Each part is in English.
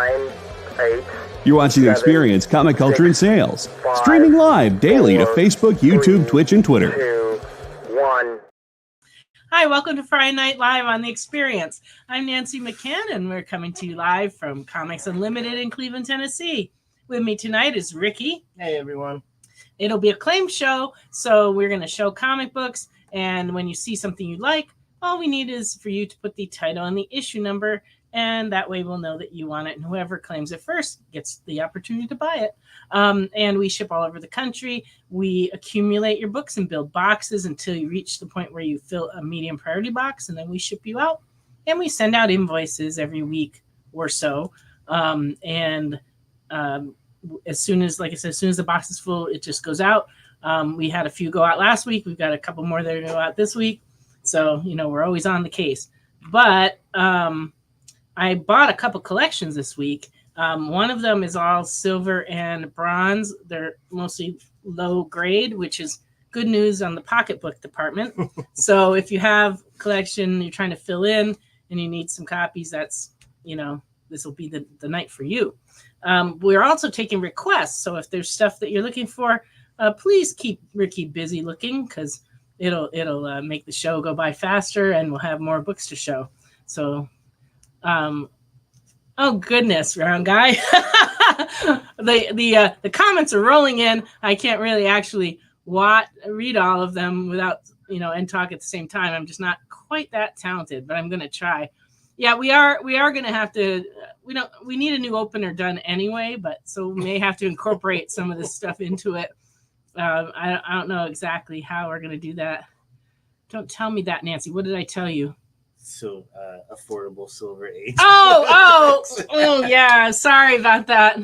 9, 8. You're watching The Experience, Comic Culture and Sales. Streaming live daily to Facebook, YouTube, Twitch, and Twitter. 2, 1. Hi, welcome to Friday Night Live on The Experience. I'm Nancy McCann, and we're coming to you live from Comics Unlimited in Cleveland, Tennessee. With me tonight is Ricky. Hey, everyone. It'll be a claim show, so we're going to show comic books, and when you see something you like, all we need is for you to put the title and the issue number, and that way we'll know that you want it, and whoever claims it first gets the opportunity to buy it. And we ship all over the country. We accumulate your books and build boxes until you reach the point where you fill a medium priority box, and then we ship you out. And we send out invoices every week or so. As soon as, like I said, as soon as the box is full, it just goes out. We had a few go out last week. We've got a couple more that are go out this week. So, we're always on the case. But I bought a couple collections this week. One of them is all silver and bronze. They're mostly low grade, which is good news on the pocketbook department. So if you have a collection you're trying to fill in and you need some copies, that's, this will be the night for you. We're also taking requests. So if there's stuff that you're looking for, please keep Ricky busy looking, because it'll make the show go by faster and we'll have more books to show. So, oh goodness, round guy. The comments are rolling in. I can't really actually read all of them without, and talk at the same time. I'm just not quite that talented, but I'm going to try. Yeah, we are going to have to, we need a new opener done anyway, but so we may have to incorporate some of this stuff into it. I don't know exactly how we're going to do that. Don't tell me that, Nancy. What did I tell you? So, affordable Silver Age. Oh, yeah. Sorry about that.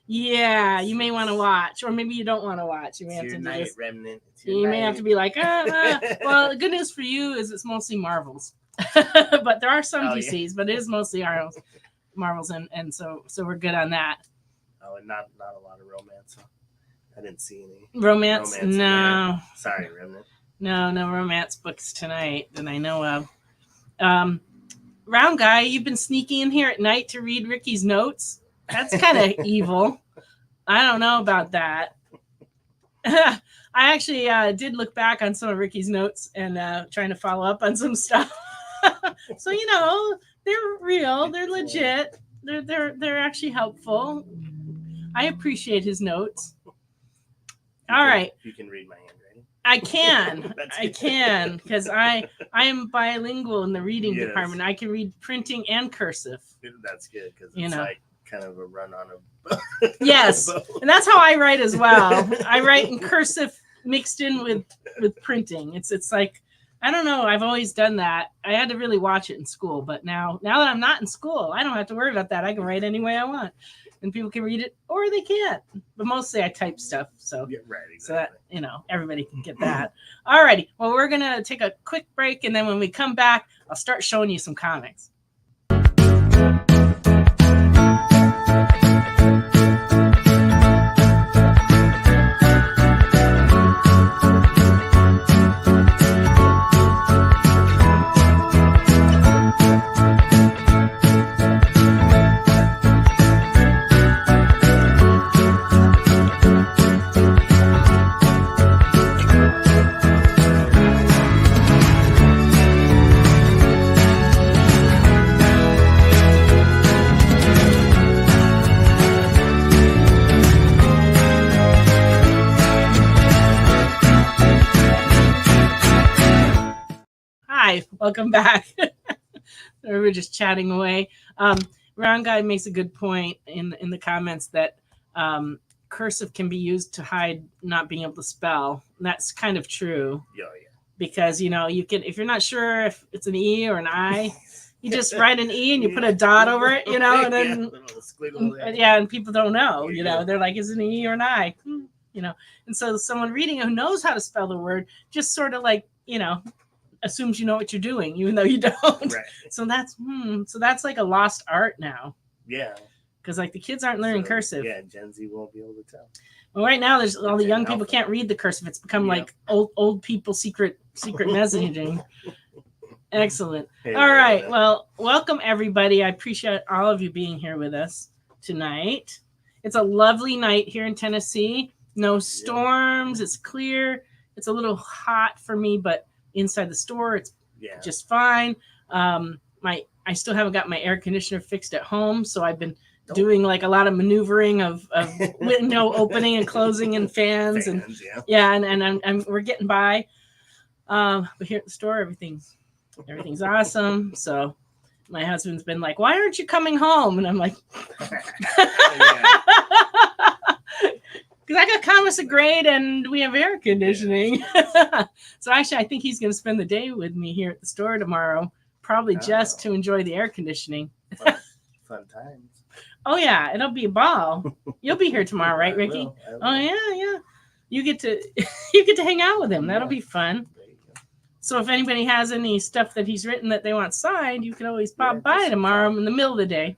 Yeah, you may want to watch, or maybe you don't want to watch. You may have to do this. Remnant. You may have to be like, well, the good news for you is it's mostly Marvels, but there are some DCs, but it is mostly Marvels, and so we're good on that. Oh, and not a lot of romance. Huh? I didn't see any romance. No, sorry, Remnant. No romance books tonight that I know of. Round guy, you've been sneaking in here at night to read Ricky's notes. That's kind of evil. I don't know about that. I actually did look back on some of Ricky's notes and trying to follow up on some stuff. So they're real, they're legit, they're actually helpful. I appreciate his notes. All right. You can read my handwriting. I can, because I am bilingual in the reading department. I can read printing and cursive. That's good, because it's like kind of a run on a yes, and that's how I write as well. I write in cursive mixed in with printing. It's like, I don't know. I've always done that. I had to really watch it in school, but now that I'm not in school, I don't have to worry about that. I can write any way I want, and people can read it or they can't. But mostly I type stuff, so right, exactly. So that everybody can get that. All righty. Well, we're gonna take a quick break, and then when we come back, I'll start showing you some comics. Welcome back. We were just chatting away. Round guy makes a good point in the comments that cursive can be used to hide not being able to spell. And that's kind of true. Yeah. Because you can, if you're not sure if it's an E or an I, you just write an E and you put a dot over it, and then and people don't know. They're like, is it an E or an I? And so someone reading who knows how to spell the word just sort of like assumes you know what you're doing, even though you don't. Right. So that's like a lost art now. Yeah. Because like the kids aren't learning cursive. Yeah, Gen Z won't be able to tell. Well, right now there's all the young people can't read the cursive. It's become like old people secret messaging. Excellent. Hey, all right. Well, welcome everybody. I appreciate all of you being here with us. tonight. It's a lovely night here in Tennessee. No storms. It's clear. It's a little hot for me, but inside the store, it's just fine. I still haven't got my air conditioner fixed at home, so I've been doing like a lot of maneuvering of window opening and closing and fans and we're getting by. But here at the store, everything's awesome. So my husband's been like, "Why aren't you coming home?" And I'm like, "Because I got commerce a grade and we have air conditioning." So actually, I think he's going to spend the day with me here at the store tomorrow, probably just to enjoy the air conditioning. Fun times. Oh yeah, it'll be a ball. You'll be here tomorrow, right, Ricky? I will. Oh yeah. You get to hang out with him. That'll be fun. So if anybody has any stuff that he's written that they want signed, you can always pop by tomorrow in the middle of the day.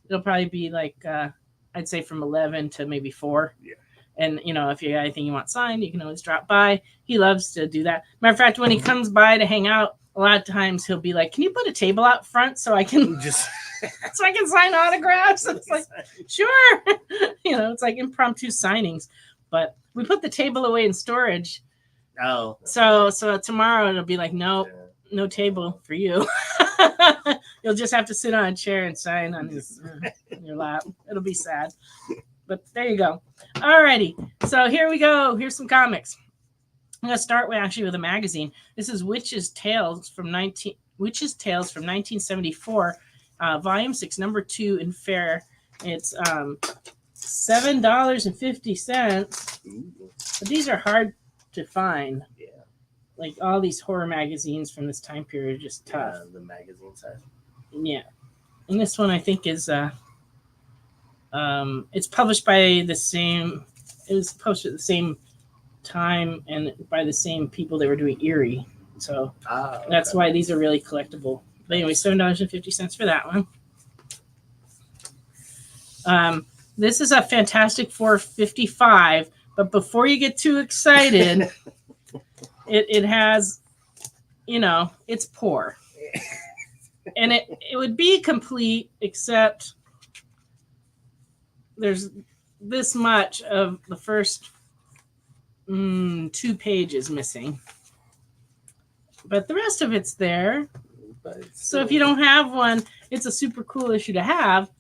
It'll probably be like I'd say from 11 to maybe 4. Yeah. And if you got anything you want signed, you can always drop by. He loves to do that. Matter of fact, when he comes by to hang out, a lot of times he'll be like, "Can you put a table out front so I can so I can sign autographs?" It's like, sure. It's like impromptu signings. But we put the table away in storage. Oh. So tomorrow it'll be like, no table for you. You'll just have to sit on a chair and sign on your lap. It'll be sad. But there you go. Alrighty. So here we go. Here's some comics. I'm gonna start with a magazine. This is Witch's Tales from 1974, volume 6, number 2 in Fair. It's $7.50. But these are hard to find. Yeah. Like all these horror magazines from this time period are just tough. The magazine side. Yeah. And this one I think is it's published by the same. It was posted at the same time and by the same people that were doing Eerie. So that's why these are really collectible. But anyway, $7.50 for that one. This is a Fantastic Four 55, but before you get too excited, it has, it's poor. And it would be complete except there's this much of the first 2 pages missing. But the rest of it's there. So if you don't have one, it's a super cool issue to have.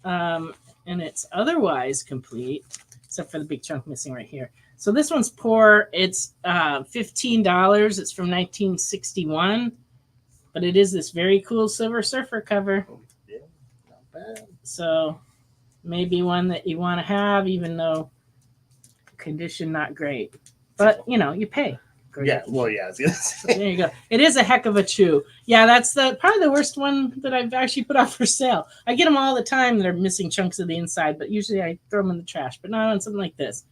And it's otherwise complete, except for the big chunk missing right here. So this one's poor. It's $15. It's from 1961. But it is this very cool Silver Surfer cover. Yeah, not bad. So maybe one that you want to have, even though condition not great. But, you pay. Yeah, well, yeah. There you go. It is a heck of a chew. Yeah, that's probably the worst one that I've actually put out for sale. I get them all the time that are missing chunks of the inside, but usually I throw them in the trash. But not on something like this.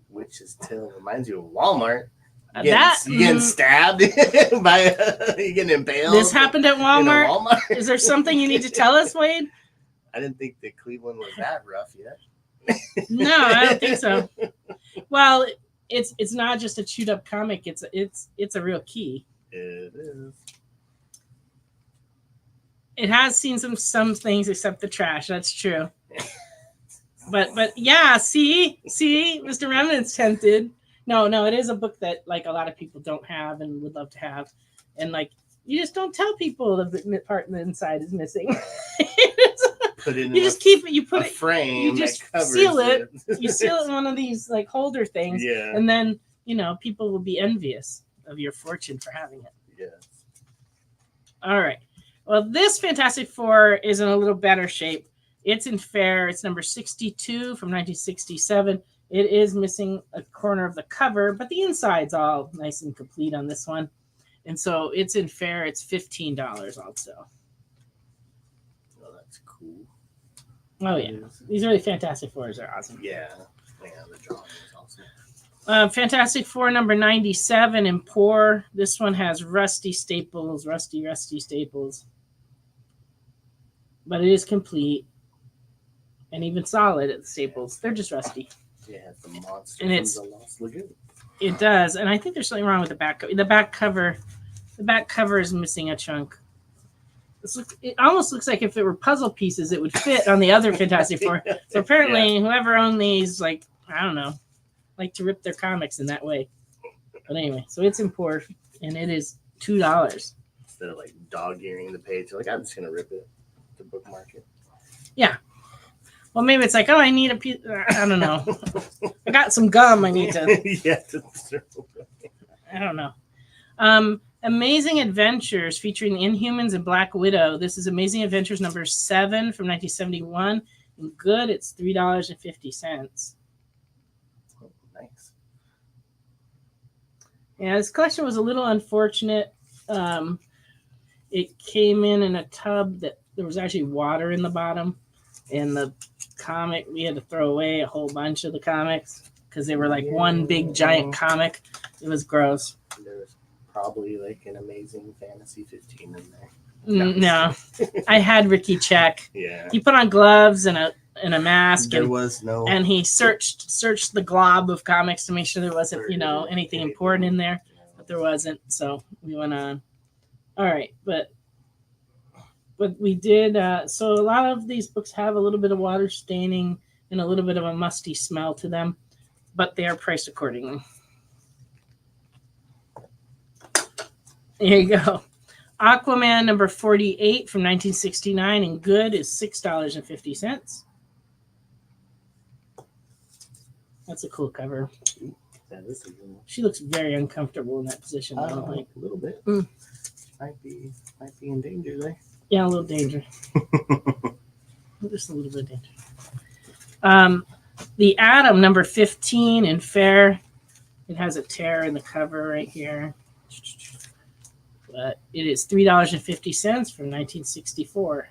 Witch's Tale reminds you of Walmart. You getting stabbed you getting impaled. This happened at Walmart. Is there something you need to tell us, Wade? I didn't think that Cleveland was that rough yet. No, I don't think so. Well, it's not just a chewed up comic. It's a real key. It is. It has seen some things except the trash. That's true. But yeah, see, Mr. Remnant's tempted. No, it is a book that like a lot of people don't have and would love to have, and like you just don't tell people the part in the inside is missing. You just keep it. You put it frame. You just seal it. You seal it in one of these like holder things. Yeah. And then people will be envious of your fortune for having it. Yes. All right. Well, this Fantastic Four is in a little better shape. It's in Fair. It's number 62 from 1967. It is missing a corner of the cover, but the inside's all nice and complete on this one. And so it's in Fair. It's $15 also. Oh, that's cool. Oh, yeah. These early Fantastic Fours are awesome. Yeah. Yeah, the drawing is awesome. Fantastic Four number 97 in Poor. This one has rusty staples, rusty staples. But it is complete. And even solid at the staples. They're just rusty. Yeah, it's the monster and from the Lost Lagoon. It does. And I think there's something wrong with the back cover. The back cover is missing a chunk. It almost looks like if it were puzzle pieces, it would fit on the other Fantastic Four. So apparently, whoever owned these, like, I don't know, like to rip their comics in that way. But anyway, so it's imported, and it is $2. Instead of like dog-earing the page, like, I'm just going to rip it to bookmark it. Yeah. Well, maybe it's like, oh, I need a piece. I don't know. I got some gum I need to. I don't know. Amazing Adventures featuring the Inhumans and Black Widow. This is Amazing Adventures number 7 from 1971. And good, it's $3.50. Oh, nice. Yeah, this collection was a little unfortunate. It came in a tub that there was actually water in the bottom. And the comic, we had to throw away a whole bunch of the comics because they were like one big giant comic. It was gross. There was probably like an Amazing Fantasy 15 in there. No. I had Ricky check. Yeah. He put on gloves and a mask. There was no. And he searched the glob of comics to make sure there wasn't, anything important in there. But there wasn't. So we went on. All right. But we did. So a lot of these books have a little bit of water staining and a little bit of a musty smell to them. But they are priced accordingly. There you go. Aquaman number 48 from 1969 and good is $6.50. That's a cool cover. That is a good one. She looks very uncomfortable in that position. A little bit. Might be in danger there. Yeah, a little danger. Just a little bit of danger. The Atom number 15 in fair. It has a tear in the cover right here. But it is $3.50 from 1964.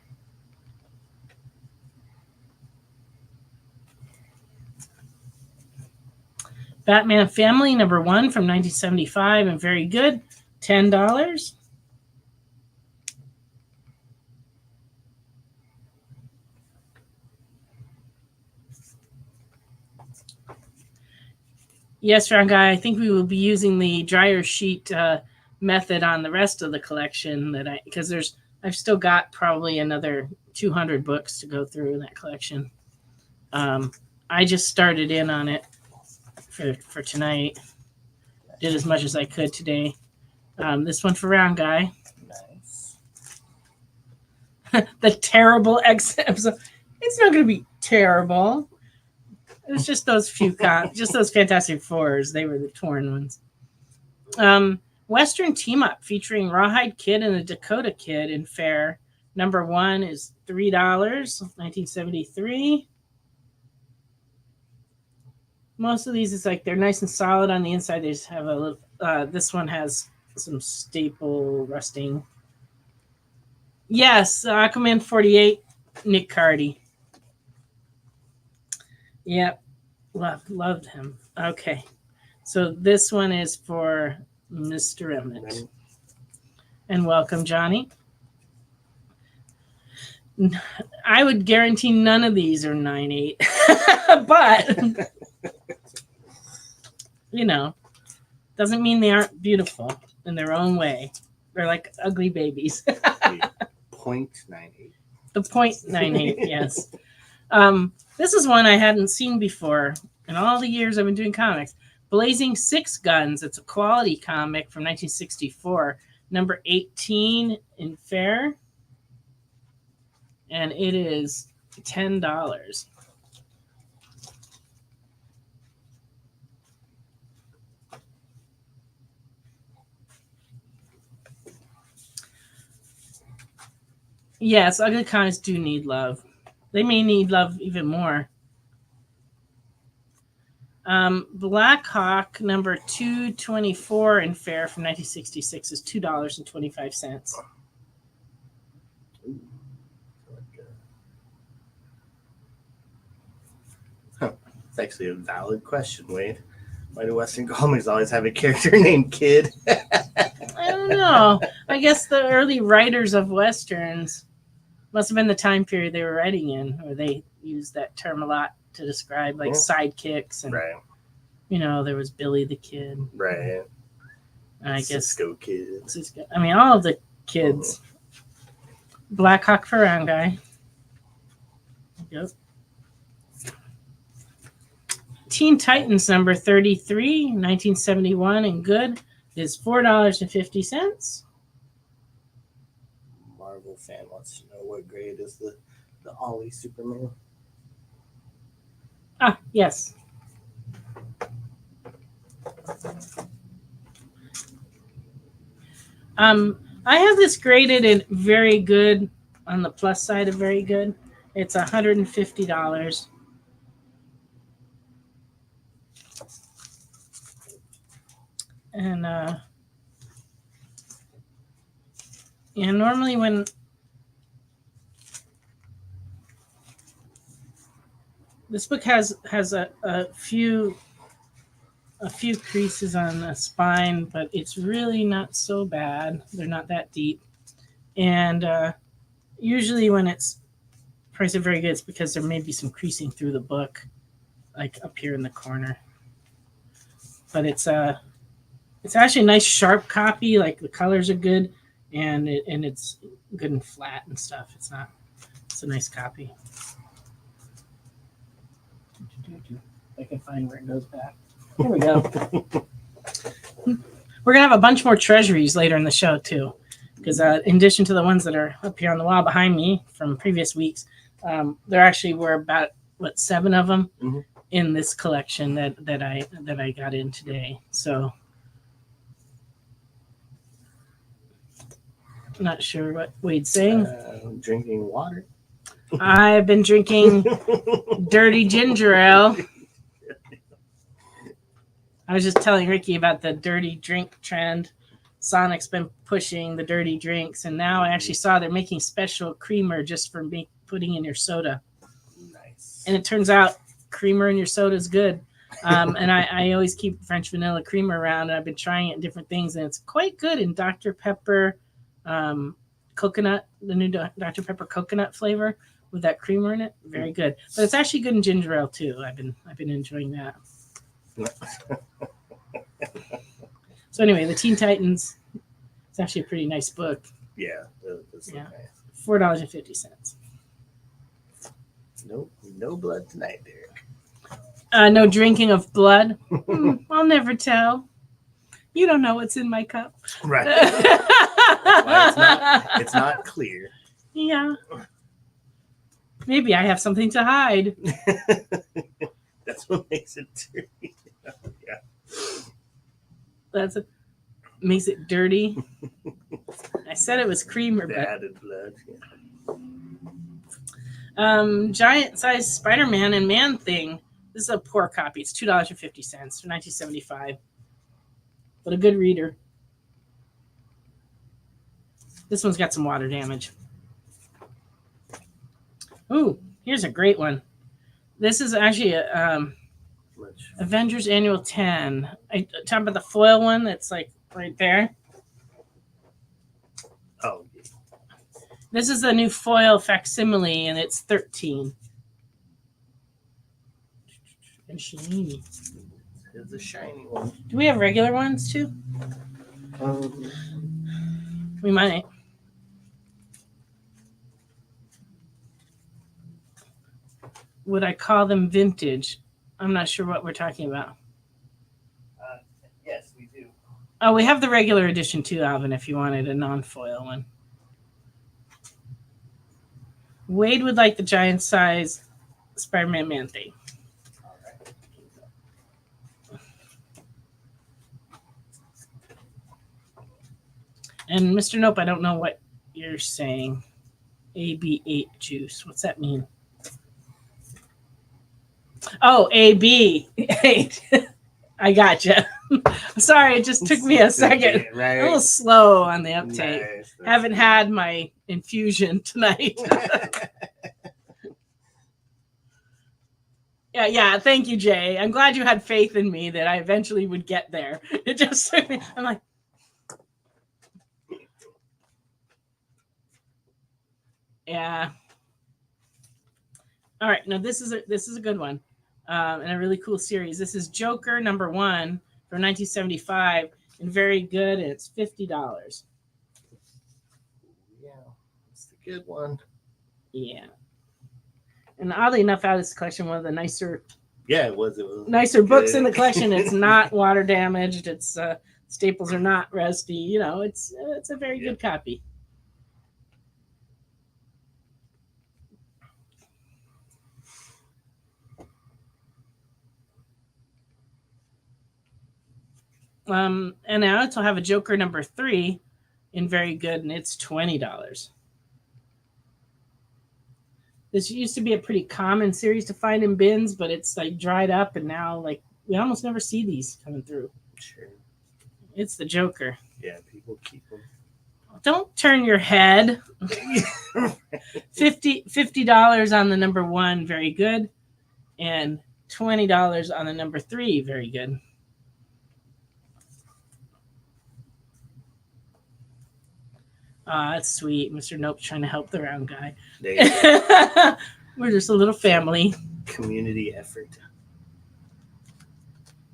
Batman Family number 1 from 1975 and very good, $10. Yes, Ron Guy, I think we will be using the dryer sheet method on the rest of the collection because I've still got probably another 200 books to go through in that collection. I just started in on it for tonight. Did as much as I could today. This one for Round Guy. Nice. The terrible X episode. It's not going to be terrible. It was just those few just those Fantastic Fours. They were the torn ones. Western Team Up featuring Rawhide Kid and the Dakota Kid in fair. Number 1 is $3, 1973. Most of these is like they're nice and solid on the inside. They just have a little. This one has some staple rusting. Yes, Aquaman 48, Nick Cardy. Yep, loved him. Okay, so this one is for Mr. Emmett. And welcome, Johnny. I would guarantee none of these are 9.8, but doesn't mean they aren't beautiful in their own way. They're like ugly babies. 0.98. The 0.98, yes. This is one I hadn't seen before in all the years I've been doing comics. Blazing Six Guns. It's a quality comic from 1964. Number 18 in fair. And it is $10. Yes, ugly comics do need love. They may need love even more. Black Hawk number 224 in fair from 1966 is $2.25. It's actually a valid question, Wade. Why do Western comics always have a character named Kid? I don't know. I guess the early writers of Westerns must have been the time period they were writing in, where they used that term a lot to describe like sidekicks and right. There was Billy the Kid. Right. And I guess Cisco Kid. I mean, all of the kids. Blackhawk for round guy. Yep. Teen Titans number 33, 1971, and good is $4.50. Marvel fan wants to know what grade is the Ollie Superman. Ah, yes. I have this graded in very good, on the plus side of very good. It's $150. And normally when this book has a few creases on the spine, but it's really not so bad. They're not that deep. And usually when it's priced at very good, it's because there may be some creasing through the book, like up here in the corner. But it's actually a nice sharp copy. Like the colors are good, and it's good and flat and stuff. It's a nice copy. I can find where it goes back. Here we go. We're gonna have a bunch more treasuries later in the show too, because in addition to the ones that are up here on the wall behind me from previous weeks, there actually were about 7 of them in this collection that I got in today. So I'm not sure what Wade's saying. Drinking water. I've been drinking dirty ginger ale. I was just telling Ricky about the dirty drink trend. Sonic's been pushing the dirty drinks, and now I actually saw they're making special creamer just for putting in your soda. Nice. And it turns out creamer in your soda is good. And I always keep French vanilla creamer around, and I've been trying it in different things, and it's quite good in Dr. Pepper coconut, the new Dr. Pepper coconut flavor with that creamer in it. Very good. But it's actually good in ginger ale too. I've been enjoying that. So anyway, the Teen Titans, it's actually a pretty nice book. Yeah. Nice. $4.50. No blood tonight, Derek. No drinking of blood. I'll never tell. You don't know what's in my cup. Right. Why it's not clear. Yeah. Maybe I have something to hide. That's what makes it dirty. Yeah. Makes it dirty. I said it was creamer, The but added blood. Yeah. giant size Spider-Man and Man Thing. This is a poor copy. It's $2.50 for 1975. But a good reader. This one's got some water damage. Ooh, here's a great one. This is actually a Avengers Annual 10. I talk about the foil one that's like right there. Oh. This is a new foil facsimile, and it's $13. And shiny. It's a shiny one. Do we have regular ones too? We might. Would I call them vintage? I'm not sure what we're talking about. Yes, we do. Oh, we have the regular edition too, Alvin, if you wanted a non-foil one. Wade would like the giant size Spider-Man Man Thing. All right. And Mr. Nope, I don't know what you're saying. AB8 juice. What's that mean? Oh, AB8. I gotcha. Sorry, it just took me a second. Right. A little slow on the uptake. Nice. Haven't had my infusion tonight. Yeah. Thank you, Jay. I'm glad you had faith in me that I eventually would get there. It just took me. I'm like, yeah. All right. No, this is a good one, and a really cool series. This is Joker #1 from 1975, and very good. And it's $50. Yeah. It's the good one. Yeah. And oddly enough, out of this collection, one of the nicer it was nicer good. books in the collection. It's not water damaged. It's staples are not rusty. You know, it's a very good copy. And I also have a Joker number 3 in very good, and it's $20. This used to be a pretty common series to find in bins, but it's like dried up, and now like we almost never see these coming through. Sure. It's the Joker. Yeah, people keep them. Don't turn your head. $50 on the number 1, very good, and $20 on the number 3, very good. That's sweet. Mr. Nope's trying to help the round guy. There you go. We're just a little family. Community effort.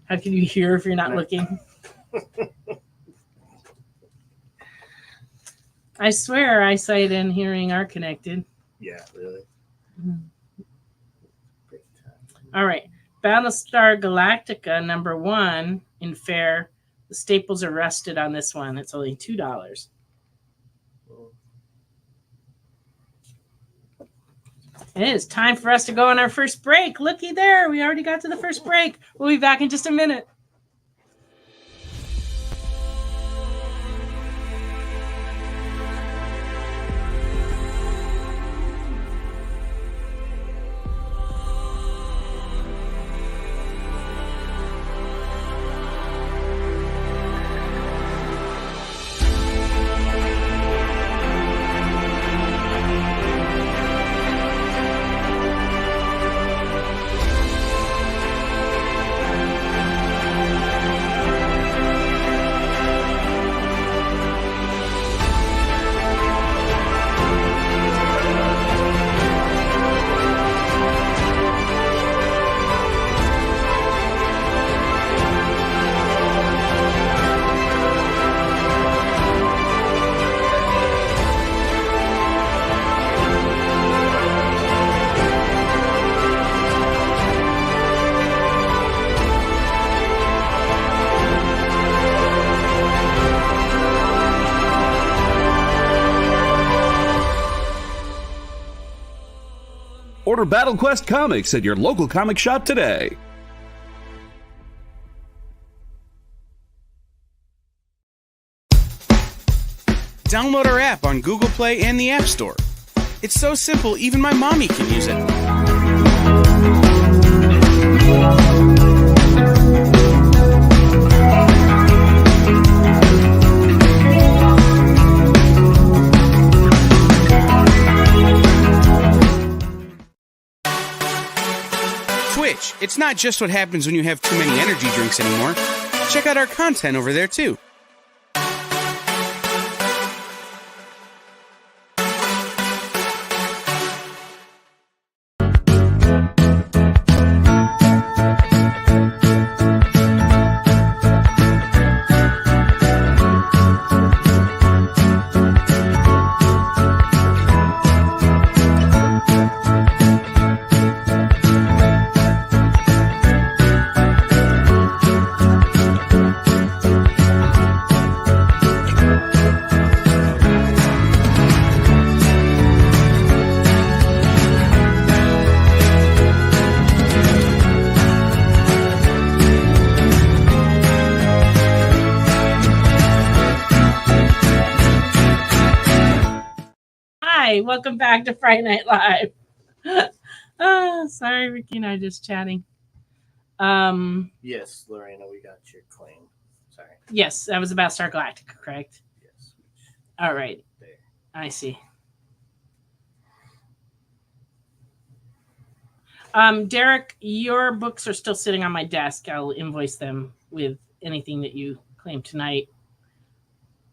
How can you hear if you're not looking? I swear eyesight and hearing are connected. Yeah, really. All right. Battlestar Galactica number 1 in fair. The staples are rusted on this one. It's only $2. It is time for us to go on our first break. Looky there. We already got to the first break. We'll be back in just a minute. Order Battle Quest comics at your local comic shop today. Download our app on Google Play and the App Store. It's so simple, even my mommy can use it. Twitch, it's not just what happens when you have too many energy drinks anymore. Check out our content over there too. Hi, welcome back to Friday Night Live. Sorry, Ricky and I just chatting. Yes, Lorena, we got your claim. Sorry. Yes, that was about Star Galactica, correct? Yes. All right. There. I see. Derek, your books are still sitting on my desk. I'll invoice them with anything that you claim tonight,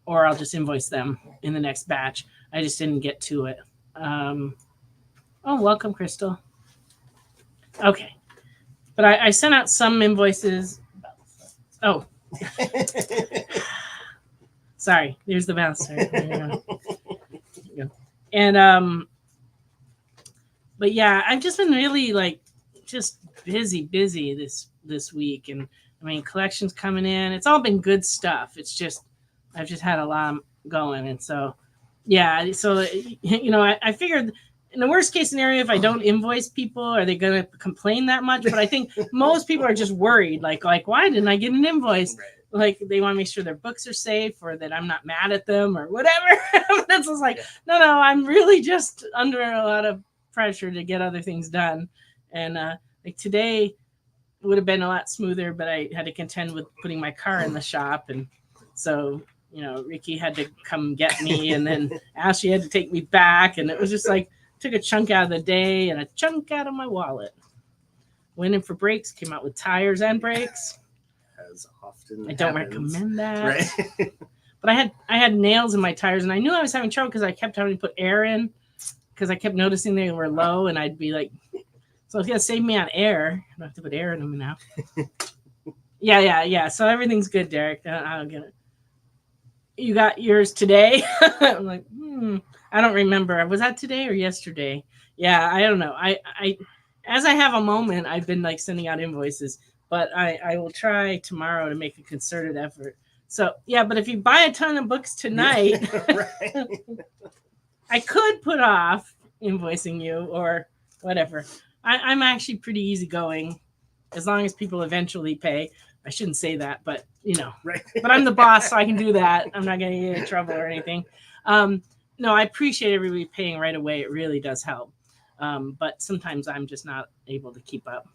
or I'll just invoice them in the next batch. I just didn't get to it. Oh, welcome, Crystal. Okay. But I sent out some invoices. Oh. Sorry. There's the mouse. There you go. And but yeah, I've just been really like just busy this week, and I mean collections coming in. It's all been good stuff. It's just I've just had a lot going, and so yeah. So I figured in the worst case scenario, if I don't invoice people, are they going to complain that much? But I think most people are just worried, like why didn't I get an invoice? Right. Like they want to make sure their books are safe or that I'm not mad at them or whatever. That's just like no, I'm really just under a lot of pressure to get other things done, and like today would have been a lot smoother, but I had to contend with putting my car in the shop, and so Ricky had to come get me, and then Ashley had to take me back, and it was just like took a chunk out of the day and a chunk out of my wallet. Went in for brakes, came out with tires and brakes. As often I don't recommend that. Right. But I had nails in my tires, and I knew I was having trouble because I kept having to put air in because I kept noticing they were low, and I'd be like, so it's gonna save me on air. I don't have to put air in them now. Yeah. So everything's good, Derek. I'll get it. You got yours today? I'm like, I don't remember. Was that today or yesterday? Yeah, I don't know. I as I have a moment, I've been like sending out invoices, but I will try tomorrow to make a concerted effort. So yeah, but if you buy a ton of books tonight, Right. I could put off invoicing you or whatever. I'm actually pretty easygoing as long as people eventually pay. I shouldn't say that, but Right. but I'm the boss, so I can do that. I'm not going to get in trouble or anything. No, I appreciate everybody paying right away. It really does help. But sometimes I'm just not able to keep up.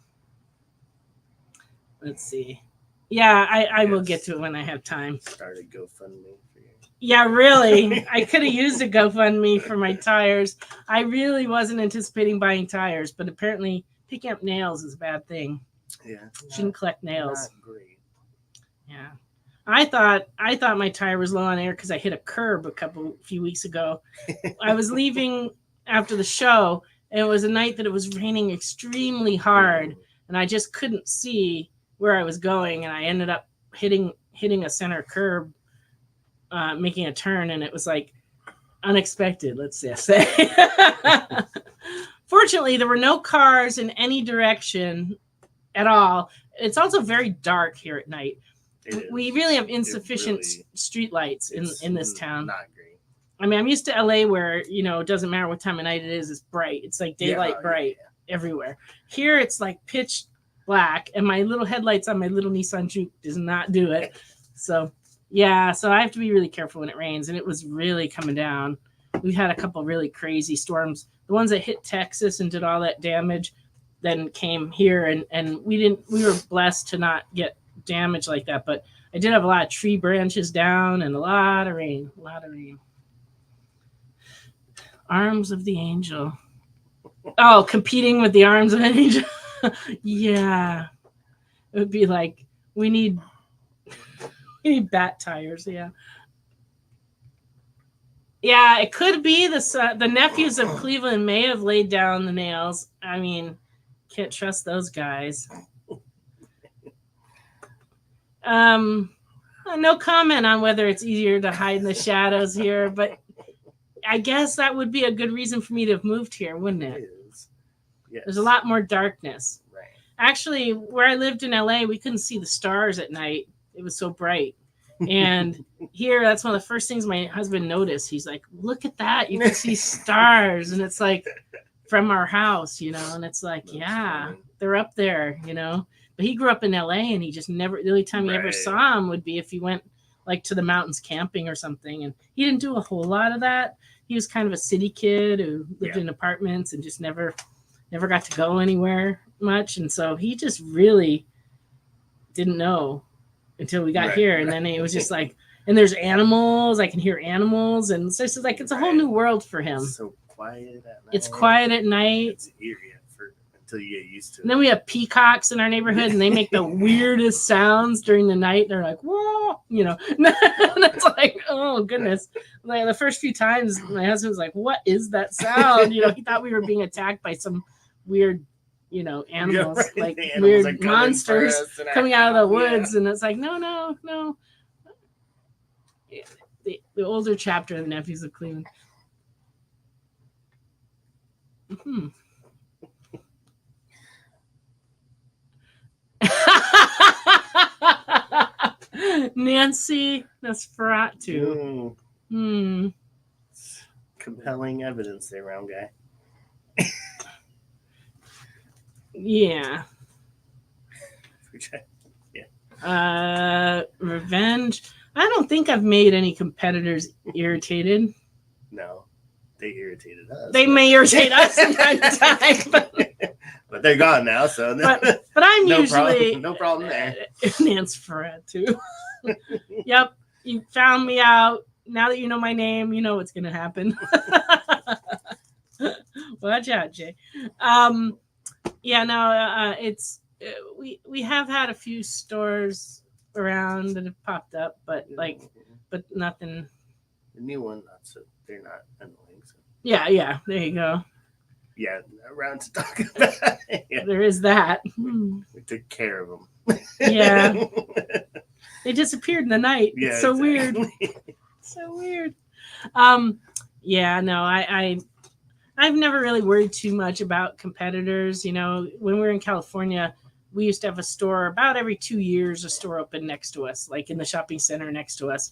Let's see. Yeah, I will get to it when I have time. Start a GoFundMe for you. Yeah, really. I could have used a GoFundMe for my tires. I really wasn't anticipating buying tires, but apparently picking up nails is a bad thing. Yeah. Shouldn't collect nails. Not great. Yeah. I thought my tire was low on air because I hit a curb a few weeks ago. I was leaving after the show, and it was a night that it was raining extremely hard, and I just couldn't see where I was going, and I ended up hitting a center curb, making a turn, and it was like unexpected, let's just say. Fortunately, there were no cars in any direction at all. It's also very dark here at night. We really have insufficient street lights in this town. Not great. I mean, I'm used to LA where, it doesn't matter what time of night it is, it's bright. It's like daylight bright everywhere. Here it's like pitch black, and my little headlights on my little Nissan Juke does not do it. So I have to be really careful when it rains, and it was really coming down. We've had a couple really crazy storms. The ones that hit Texas and did all that damage then came here, and we were blessed to not get damage like that, but I did have a lot of tree branches down and a lot of rain. Arms of the Angel. Oh, competing with the Arms of an Angel. Yeah. It would be like, we need bat tires. Yeah. Yeah, it could be the nephews of Cleveland may have laid down the nails. I mean, can't trust those guys. No comment on whether it's easier to hide in the shadows here, but I guess that would be a good reason for me to have moved here, wouldn't it? It is. Yes. There's a lot more darkness. Right. Actually, where I lived in LA, we couldn't see the stars at night. It was so bright. And here, that's one of the first things my husband noticed. He's like, look at that. You can see stars. And it's like from our house, and it's like, they're up there, But he grew up in LA, and he just never, the only time he ever saw him would be if he went like to the mountains camping or something. And he didn't do a whole lot of that. He was kind of a city kid who lived in apartments and just never got to go anywhere much. And so he just really didn't know until we got here. And then it was just like, and there's animals, I can hear animals. And so it's like, it's a whole new world for him. It's so quiet at night. It's quiet at night. It's eerie until you get used to it. And then we have peacocks in our neighborhood, and they make the weirdest sounds during the night. They're like, whoa, And it's like, oh goodness. Like the first few times my husband was like, what is that sound? He thought we were being attacked by some weird, animals, like weird monsters coming out of the woods. And it's like, no. The older chapter of the Nephews of Cleveland. Mhm. Nancy Nosferatu. Hmm. Compelling evidence there, round guy. Yeah. Revenge. I don't think I've made any competitors irritated. No, they irritated us. They may irritate us from time to time, but they're gone now. So but I'm no usually no problem there. Nosferatu. Yep, you found me out. Now that you know my name, you know what's gonna happen. Watch out, Jay. Yeah, no, it's we have had a few stores around that have popped up, but nothing. The new one, they're not annoying. So. Yeah, there you go. Yeah, around to talk about. Yeah. There is that. We took care of them. Yeah, they disappeared in the night. Yeah, it's so exactly. weird. So weird. Yeah, no, I've never really worried too much about competitors. You know, when we were in California, we used to have a store about every 2 years, a store open next to us, like in the shopping center next to us.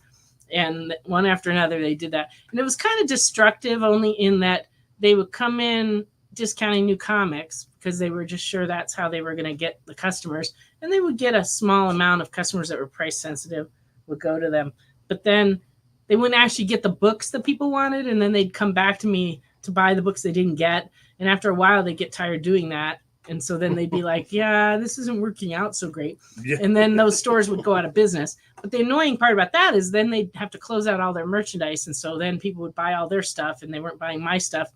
And one after another, they did that. And it was kind of destructive only in that they would come in discounting new comics because they were just sure that's how they were going to get the customers. And they would get a small amount of customers that were price sensitive would go to them. But then they wouldn't actually get the books that people wanted. And then they'd come back to me to buy the books they didn't get. And after a while, they get tired doing that. And so then they'd be like, yeah, this isn't working out so great. Yeah. And then those stores would go out of business. But the annoying part about that is then they'd have to close out all their merchandise. And so then people would buy all their stuff and they weren't buying my stuff.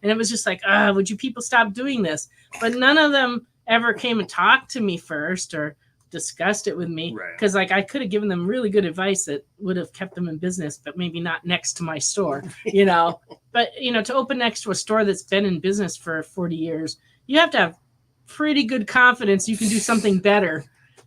And it was just like, would you people stop doing this? But none of them ever came and talked to me first or discussed it with me. Because like I could have given them really good advice that would have kept them in business, but maybe not next to my store, you know. But, you know, to open next to a store that's been in business for 40 years, you have to have pretty good confidence you can do something better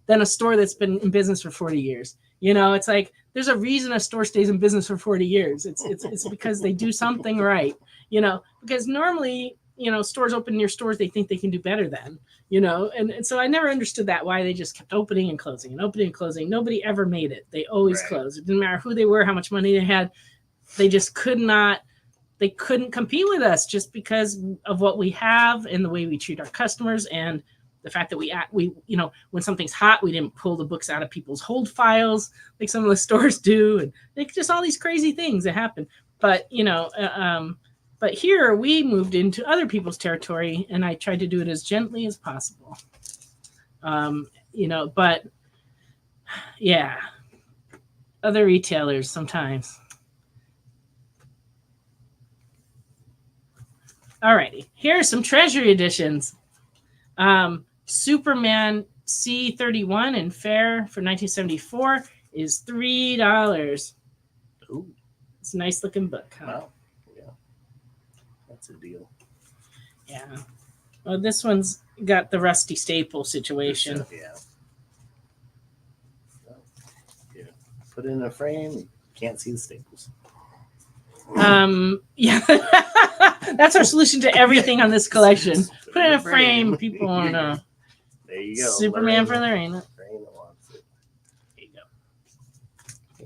than a store that's been in business for 40 years. You know, it's like there's a reason a store stays in business for 40 years. It's because they do something right, you know, because normally, you know, stores open near stores they think they can do better than, you know, and so I never understood that, why they just kept opening and closing and opening and closing. Nobody ever made it. They always closed. It didn't matter who they were, how much money they had. They just they couldn't compete with us just because of what we have and the way we treat our customers and the fact that we, you know, when something's hot, we didn't pull the books out of people's hold files like some of the stores do. And like just all these crazy things that happen. But, you know, but here we moved into other people's territory and I tried to do it as gently as possible. You know, but yeah, other retailers sometimes. Alrighty, here are some treasury editions. Superman C31 in Fair for 1974 is $3. Ooh, it's a nice looking book. Huh? Wow, yeah, that's a deal. Yeah, well, this one's got the rusty staple situation. Yeah. So, yeah, put it in a frame. You can't see the staples. Yeah. That's our solution to everything on this collection. Put it in a frame. People want to. There you go. Superman for Lorraine. There you go.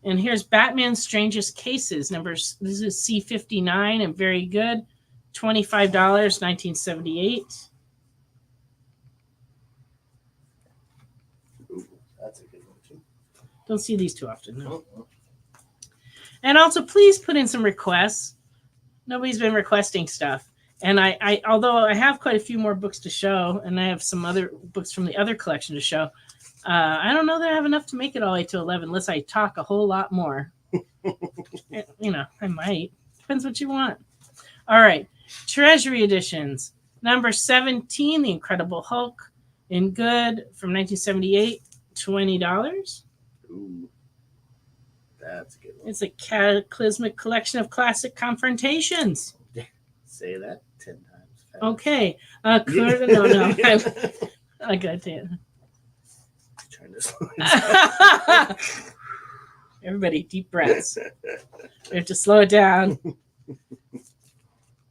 And here's Batman's Strangest Cases. Numbers. This is C59 and very good. $25, 1978. Ooh, that's a good one too. Don't see these too often. No. And also, please put in some requests. Nobody's been requesting stuff. And I although I have quite a few more books to show, and I have some other books from the other collection to show, I don't know that I have enough to make it all the way to 11 unless I talk a whole lot more. You know, I might. Depends what you want. All right. Treasury editions. Number 17, The Incredible Hulk in good from 1978, $20. Ooh. That's a good one. It's a cataclysmic collection of classic confrontations. Say that 10 times fast. Okay. No. I got to. Trying to slow it down. Everybody, deep breaths. We have to slow it down.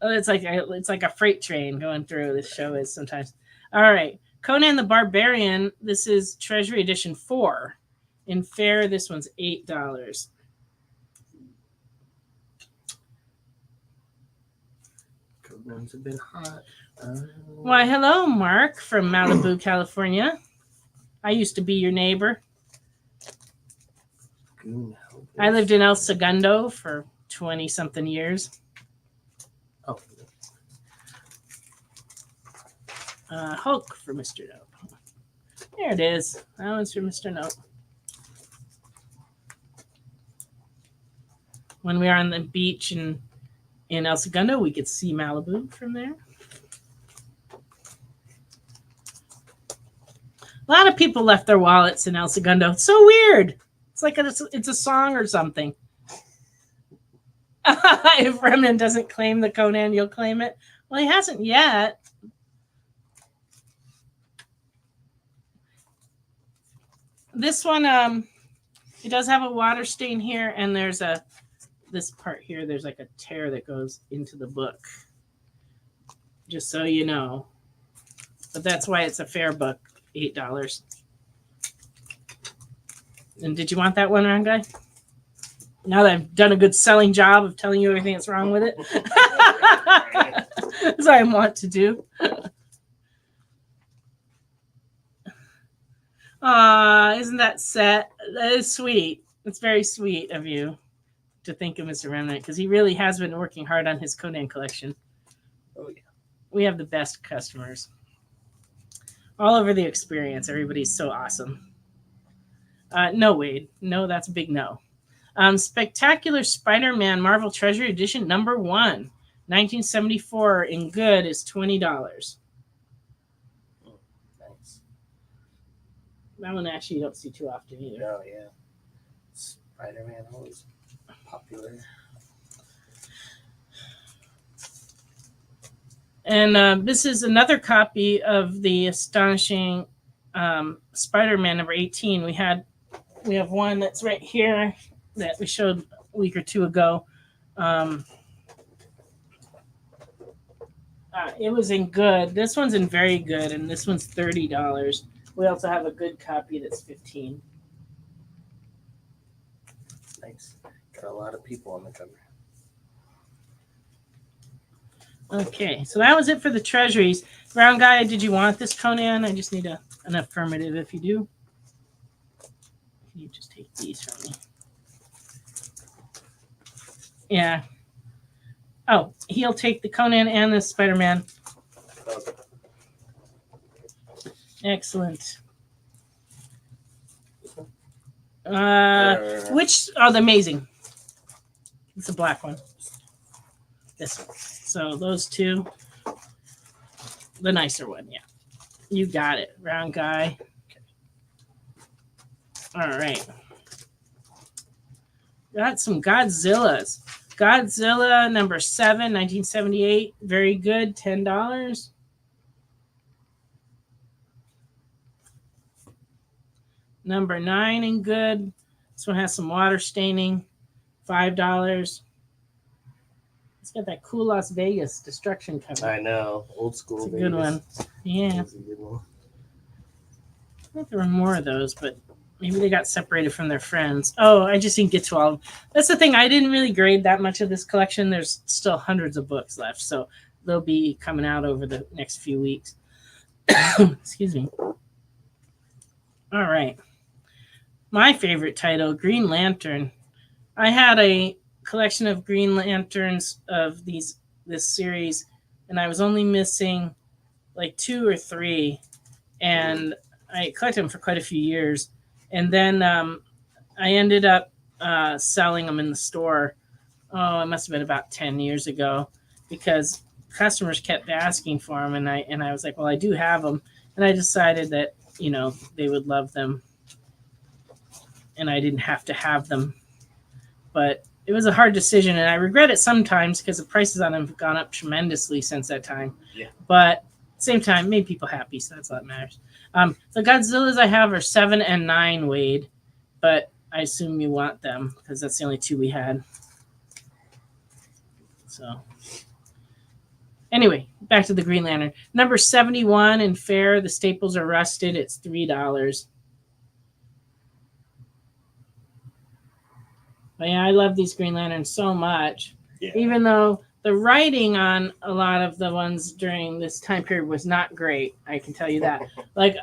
It's like a freight train going through. This show is sometimes. All right, Conan the Barbarian. This is Treasury Edition 4. In fair, this one's $8. Good ones have been hot. Why, hello, Mark from Malibu, California. I used to be your neighbor. I lived in El Segundo for 20-something years. Oh. Hulk for Mr. Nope. There it is. That one's for Mr. Nope. When we were on the beach in El Segundo, we could see Malibu from there. A lot of people left their wallets in El Segundo. It's so weird. It's like it's a song or something. If Remnant doesn't claim the Conan, you'll claim it. Well, he hasn't yet. This one, it does have a water stain here, and there's this part here. There's like a tear that goes into the book. Just so you know. But that's why it's a fair book, $8. And did you want that one, Ron Guy? Now that I've done a good selling job of telling you everything that's wrong with it. That's what I want to do. Isn't that set? That is sweet. It's very sweet of you to think of Mr. Remnant, because he really has been working hard on his Conan collection. Oh, yeah. We have the best customers. All over the experience. Everybody's so awesome. No, Wade. No, that's a big no. Spectacular Spider-Man Marvel Treasury Edition number 1, 1974 in good is $20. Oh, nice. That one actually you don't see too often either. Oh, yeah. Spider-Man always popular. And this is another copy of the astonishing Spider-Man number 18. We have one that's right here that we showed a week or two ago. It was in good. This one's in very good, and this one's $30. We also have a good copy that's $15. Nice. Got a lot of people on the cover. Okay, so that was it for the treasuries. Brown Guy, did you want this Conan? I just need an affirmative if you do. Can you just take these from me? Yeah. Oh, he'll take the Conan and the Spider-Man. Okay. Excellent. Which are the amazing? It's a black one. This one. So those two. The nicer one, yeah. You got it, Round Guy. Okay. All right. Got some Godzillas. Godzilla number 7, 1978. Very good, $10. Number 9 in good. This one has some water staining. $5. It's got that cool Las Vegas destruction cover. I know. Old school. It's a good one. Yeah. It's a good one. I thought there were more of those, but maybe they got separated from their friends. Oh, I just didn't get to all of them. That's the thing. I didn't really grade that much of this collection. There's still hundreds of books left, so they'll be coming out over the next few weeks. Excuse me. All right. My favorite title, Green Lantern. I had a collection of Green Lanterns of this series, and I was only missing like 2 or 3, and I collected them for quite a few years. And then I ended up selling them in the store. Oh, it must have been about 10 years ago, because customers kept asking for them, and I was like, well, I do have them, and I decided that they would love them, and I didn't have to have them. But it was a hard decision, and I regret it sometimes because the prices on them have gone up tremendously since that time. Yeah. But at the same time, it made people happy, so that's all that matters. The Godzillas I have are 7 and 9, Wade, but I assume you want them because that's the only 2 we had. So Anyway, back to the Green Lantern. Number 71 in Fair. The staples are rusted. It's $3. But yeah, I love these Green Lanterns so much. Yeah. Even though the writing on a lot of the ones during this time period was not great, I can tell you that. Like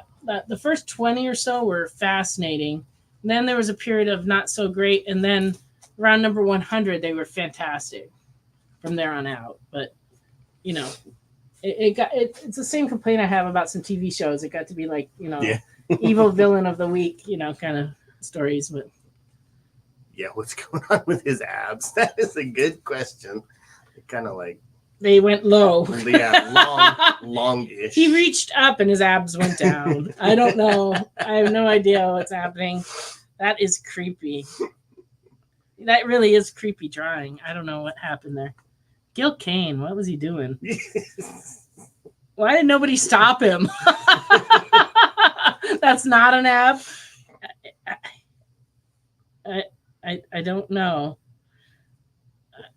the first 20 or so were fascinating. And then there was a period of not so great, and then around number 100 they were fantastic from there on out. But you know, it's the same complaint I have about some TV shows. It got to be like, you know, evil villain of the week, you know, kind of stories. But yeah, what's going on with his abs? That is a good question. Kind of like they went low. Yeah, longish. He reached up and his abs went down. I don't know. I have no idea what's happening. That is creepy. That really is creepy drawing. I don't know what happened there. Gil Kane, what was he doing? Why did nobody stop him? That's not an ab. I don't know.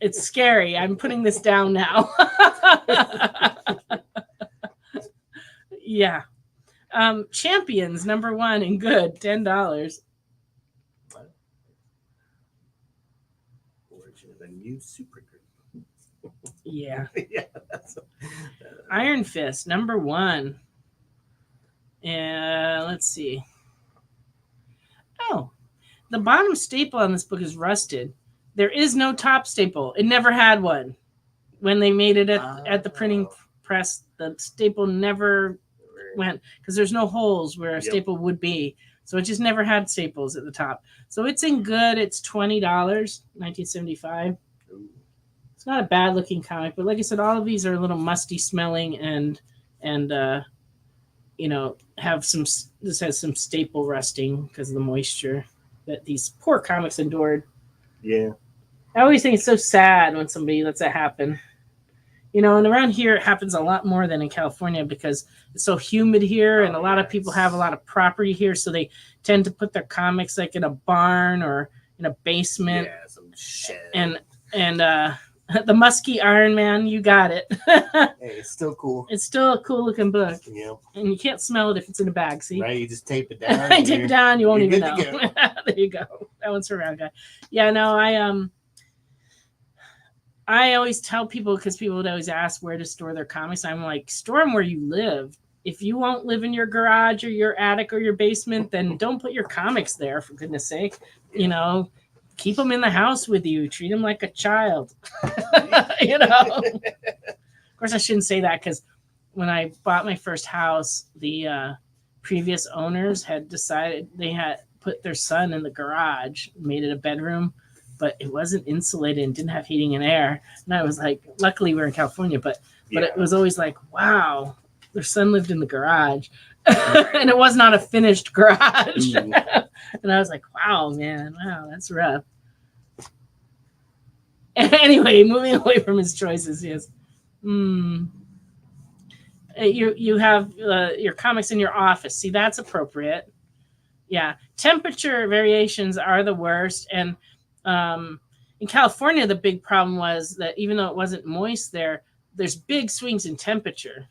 It's scary. I'm putting this down now. Yeah. Champions, number 1 in good, $10. Origin of a new super group. Yeah. Yeah. Iron Fist, number 1. And let's see. Oh, the bottom staple on this book is rusted. There is no top staple. It never had one. When they made it at the printing press, the staple never went because there's no holes where a staple would be. So it just never had staples at the top. So it's in good. It's $20, 1975. It's not a bad looking comic, but like I said, all of these are a little musty smelling and you know, have some. This has some staple rusting because of the moisture that these poor comics endured. Yeah. I always think it's so sad when somebody lets that happen. You know, and around here it happens a lot more than in California because it's so humid here and a lot of people have a lot of property here, so they tend to put their comics like in a barn or in a basement. Yeah, some shit. And the Muskie Iron Man, you got it. Hey, it's still cool. It's still a cool looking book. Yeah. And you can't smell it if it's in a bag, see? Right, you just tape it down. Tape it down, you won't even know. Go. There you go. That one's for round guy. Yeah, no, I always tell people, because people would always ask where to store their comics. I'm like, store them where you live. If you won't live in your garage or your attic or your basement, then don't put your comics there, for goodness sake. You know, keep them in the house with you. Treat them like a child. You know? Of course, I shouldn't say that because when I bought my first house, the previous owners had decided they had put their son in the garage, made it a bedroom, but it wasn't insulated and didn't have heating and air. And I was like, luckily we're in California, but it was always like, wow, their son lived in the garage. And it was not a finished garage. And I was like, wow, man, wow, that's rough. Anyway, moving away from his choices, yes. You have your comics in your office. See, that's appropriate. Yeah, temperature variations are the worst. And in California, the big problem was that even though it wasn't moist there's big swings in temperature.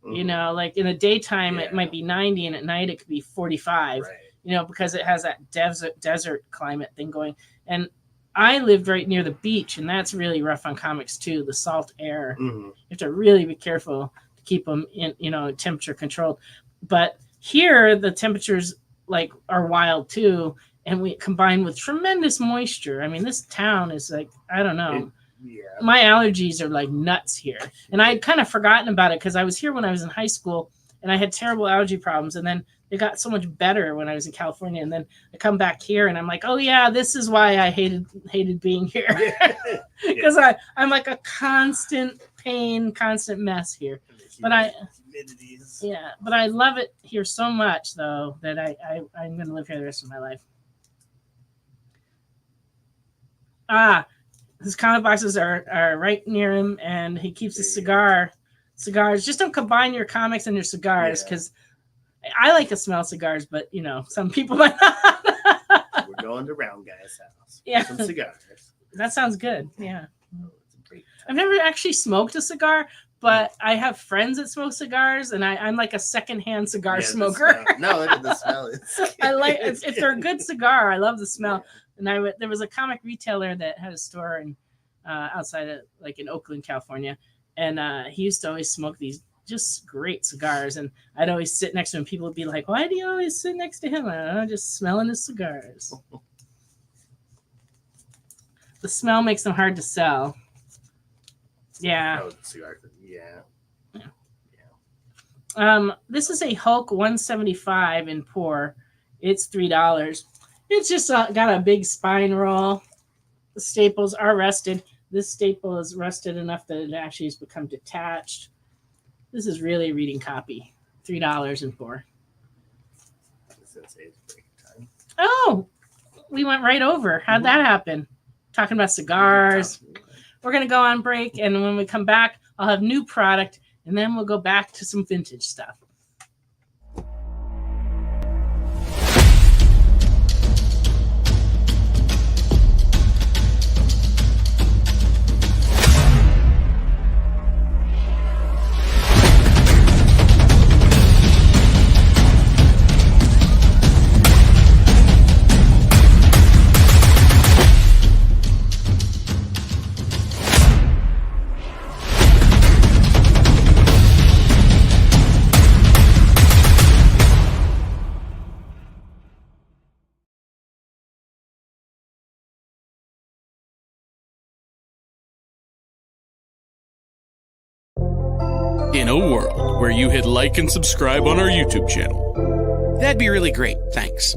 You know, like in the daytime, it might be 90, and at night it could be 45. Right. You know, because it has that desert climate thing going. And I lived right near the beach, and that's really rough on comics too. The salt air. You have to really be careful to keep them in, you know, temperature controlled. But here, the temperatures like are wild too, and we combine with tremendous moisture. I mean, this town is like, I don't know. My allergies are like nuts here, and I'd kind of forgotten about it because I was here when I was in high school, and I had terrible allergy problems, and then it got so much better when I was in California, and then I come back here, and I'm like, oh yeah, this is why I hated being here, because I'm like a constant pain, constant mess here. But but I love it here so much though that I'm gonna live here the rest of my life. His comic boxes are right near him, and he keeps his cigars. Just don't combine your comics and your cigars, because I like to smell cigars, but you know, some people might not. We're going to Round Guy's house. Yeah, some cigars. That sounds good. Yeah, I've never actually smoked a cigar, but I have friends that smoke cigars, and I'm like a secondhand cigar smoker. No, look at the smell. I like if they're a good cigar. I love the smell. And there was a comic retailer that had a store in outside of like in Oakland, California, and he used to always smoke these just great cigars. And I'd always sit next to him. People would be like, "Why do you always sit next to him?" I'm just smelling his cigars. The smell makes them hard to sell. Yeah. Oh, cigar. Yeah. This is a Hulk 175 in pour. It's $3. It's just got a big spine roll. The staples are rusted. This staple is rusted enough that it actually has become detached. This is really reading copy. $3 in pour. Oh, we went right over. How'd that happen? Talking about cigars. We're going to go on break, and when we come back, I'll have new product, and then we'll go back to some vintage stuff. In a world where you hit like and subscribe on our YouTube channel, that'd be really great. Thanks.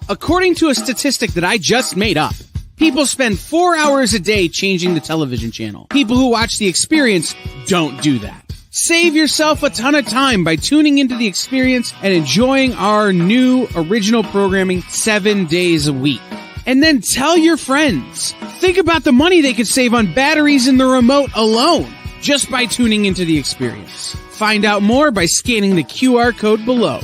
According to a statistic that I just made up, people spend 4 hours a day changing the television channel. People who watch The Experience don't do that. Save yourself a ton of time by tuning into The Experience and enjoying our new original programming 7 days a week. And then tell your friends. Think about the money they could save on batteries in the remote alone just by tuning into The Experience. Find out more by scanning the QR code below.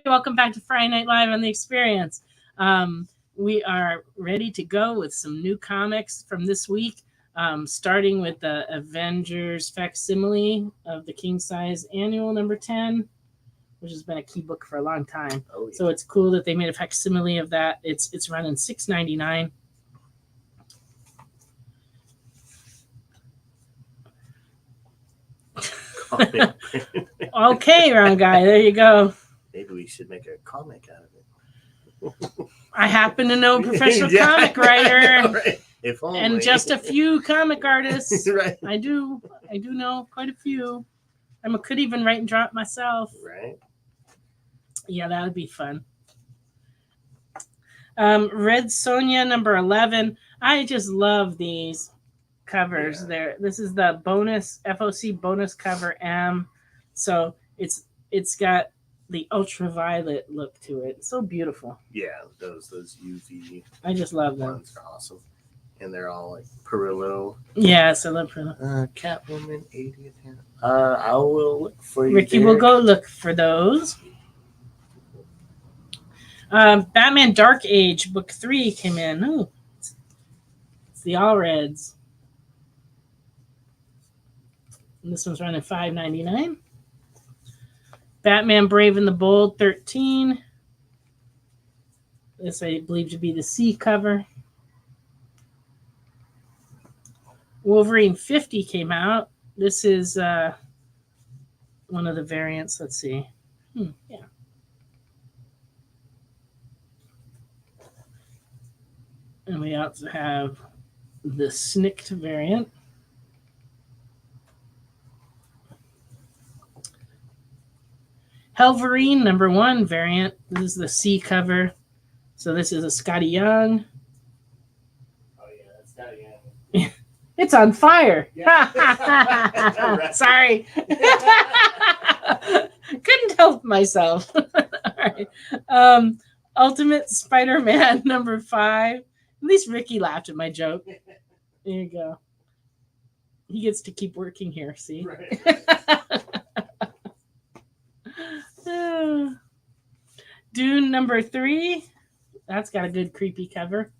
Welcome back to Friday Night Live on The Experience. We are ready to go with some new comics from this week, starting with the Avengers facsimile of the King Size Annual number 10, which has been a key book for a long time. Oh, yeah. So it's cool that they made a facsimile of that. It's running $6.99. Okay, round guy, there you go. Maybe we should make a comic out of it. I happen to know a professional comic writer, right. If only. And just a few comic artists. Right. I do know quite a few. I could even write and draw it myself. Right. Yeah, that would be fun. Red Sonja number 11. I just love these covers. Yeah. This is the bonus FOC bonus cover M. So it's got the ultraviolet look to it. It's so beautiful. Yeah, those UV. I just love them. Ones are awesome. and they're all like Perillo. Yes, I love Perillo. Catwoman 80th. I will look for you. Ricky Derek. will go look for those. Batman Dark Age Book 3 came in. Ooh, it's the All Reds. And this one's running $5.99. Batman Brave and the Bold 13. This I believe to be the C cover. Wolverine 50 came out. This is one of the variants. Let's see. Yeah. And we also have the Snicked variant. Helverine #1 variant. This is the C cover. So this is a Scotty Young. Oh yeah, that's Scotty Young. It's on fire. Yeah. Sorry. Couldn't help myself. All right. Ultimate Spider-Man #5. At least Ricky laughed at my joke. There you go. He gets to keep working here, see? Right. Dune #3. That's got a good creepy cover.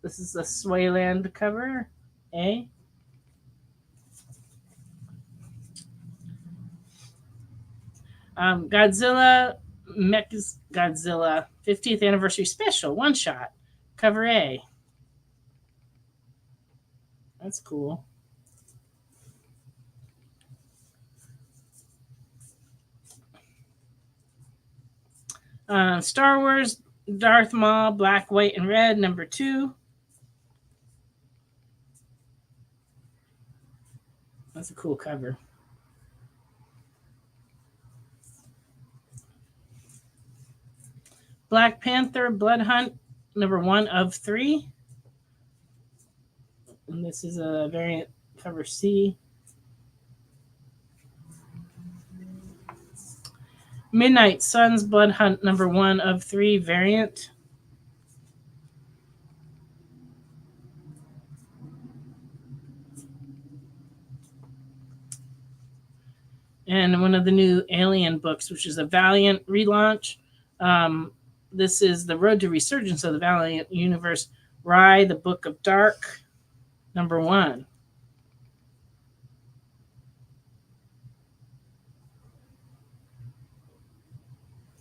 This is the Swayland cover. A. Godzilla Mechs Godzilla 50th Anniversary Special one shot. Cover A. That's cool. Star Wars Darth Maul Black, White, and Red #2. That's a cool cover. Black Panther Blood Hunt #1 of 3. And this is a variant cover C. Midnight Suns Blood Hunt #1 of 3 variant. And one of the new Alien books, which is a Valiant relaunch. This is The Road to Resurgence of the Valiant Universe. Rye, the Book of Dark #1.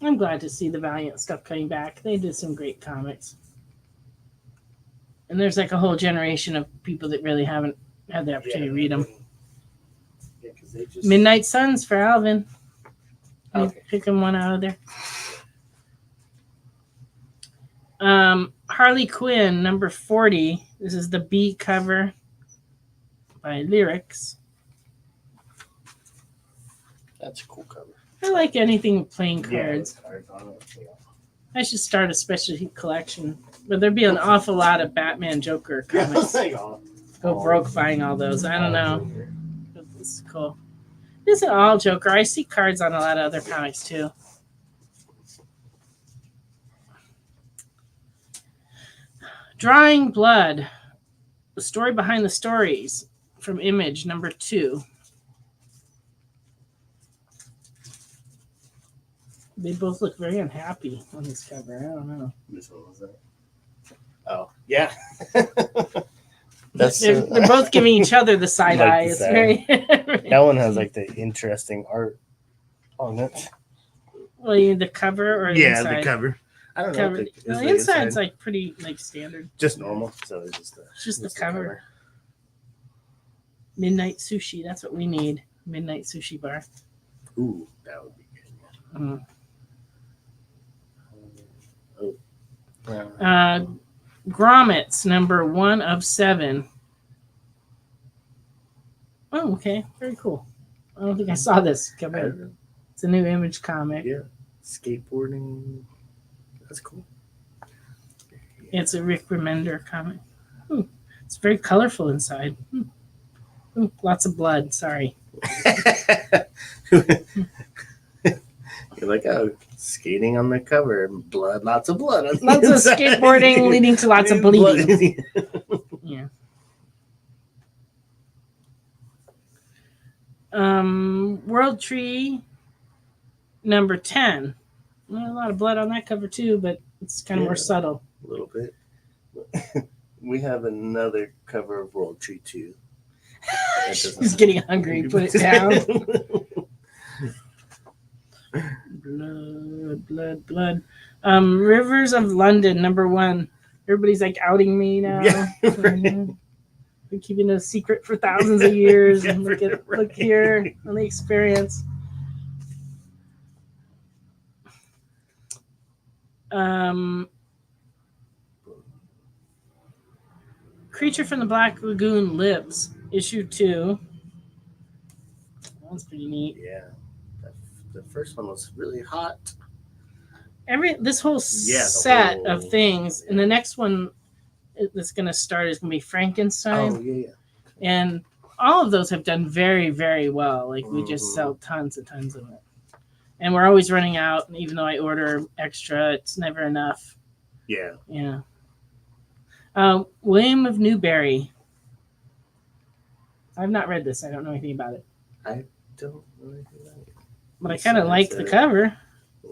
I'm glad to see the Valiant stuff coming back. They did some great comics. And there's like a whole generation of people that really haven't had the opportunity to read them. Yeah, they just... Midnight Suns for Alvin. Okay. Picking one out of there. Harley Quinn #40. This is the B cover by Lyrics. That's a cool cover. I like anything with playing cards. Yeah, cards on it. Yeah. I should start a specialty collection. But there'd be an awful lot of Batman Joker comics. Go broke buying all those. I don't know. This is cool. This isn't all Joker. I see cards on a lot of other comics too. Drawing Blood. The story behind the stories from Image #2. They both look very unhappy on this cover. I don't know. Which one was that? Oh, yeah. They're both giving each other the side like eye. the It's side. very. That one has like the interesting art on it. Well, you the cover or the inside? The cover. I don't Cover. know. The inside's like pretty like standard. just normal. So it's Just the cover. Midnight Sushi. That's what we need. Midnight Sushi Bar. Ooh, that would be good. Grommets #1 of 7. Oh, okay. Very cool. I don't think I saw this cover. It's a new Image comic. Yeah. Skateboarding. That's cool. It's a Rick Remender comic. It's very colorful inside. Lots of blood. Sorry. You're like, oh, skating on the cover, blood, lots of blood. On the Lots of inside. skateboarding leading to lots of bleeding. Yeah. World Tree number 10. Well, a lot of blood on that cover too, but it's kind of more subtle. A little bit. We have another cover of World Tree 2. He's getting hungry. Put it down. Blood. Rivers of London, number 1. Everybody's like outing me now. Yeah, right. Been keeping it a secret for thousands of years. And look here on the experience. Creature from the Black Lagoon Lives, issue 2. That's pretty neat. Yeah, the first one was really hot. This whole set of things, and the next one that's going to start is going to be Frankenstein. Oh yeah. And all of those have done very, very well. Like we just sell tons of it, and we're always running out. And even though I order extra, it's never enough. Yeah. Yeah. William of Newbury. I've not read this. I don't know anything about it. I don't know anything about it. But I kind of like the cover.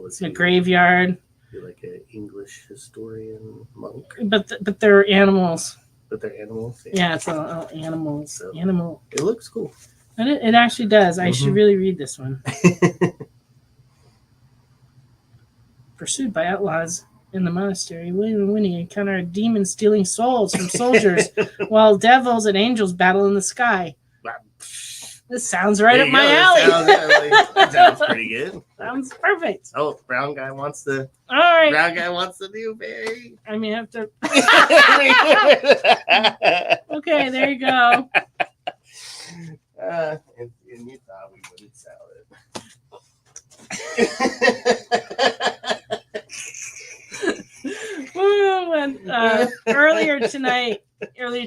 It's a graveyard. You're like an English historian monk. But they're animals. But they're animals? Yeah, it's all animals. So, Animal. It looks cool. And it actually does. I should really read this one. Pursued by outlaws in the monastery, William and Winnie encounter a demon stealing souls from soldiers while devils and angels battle in the sky. This sounds right up my alley. That sounds pretty good. Sounds perfect. Oh, brown guy wants the Newberry. I may have to. Okay, there you go. And you thought we wouldn't sell it. Earlier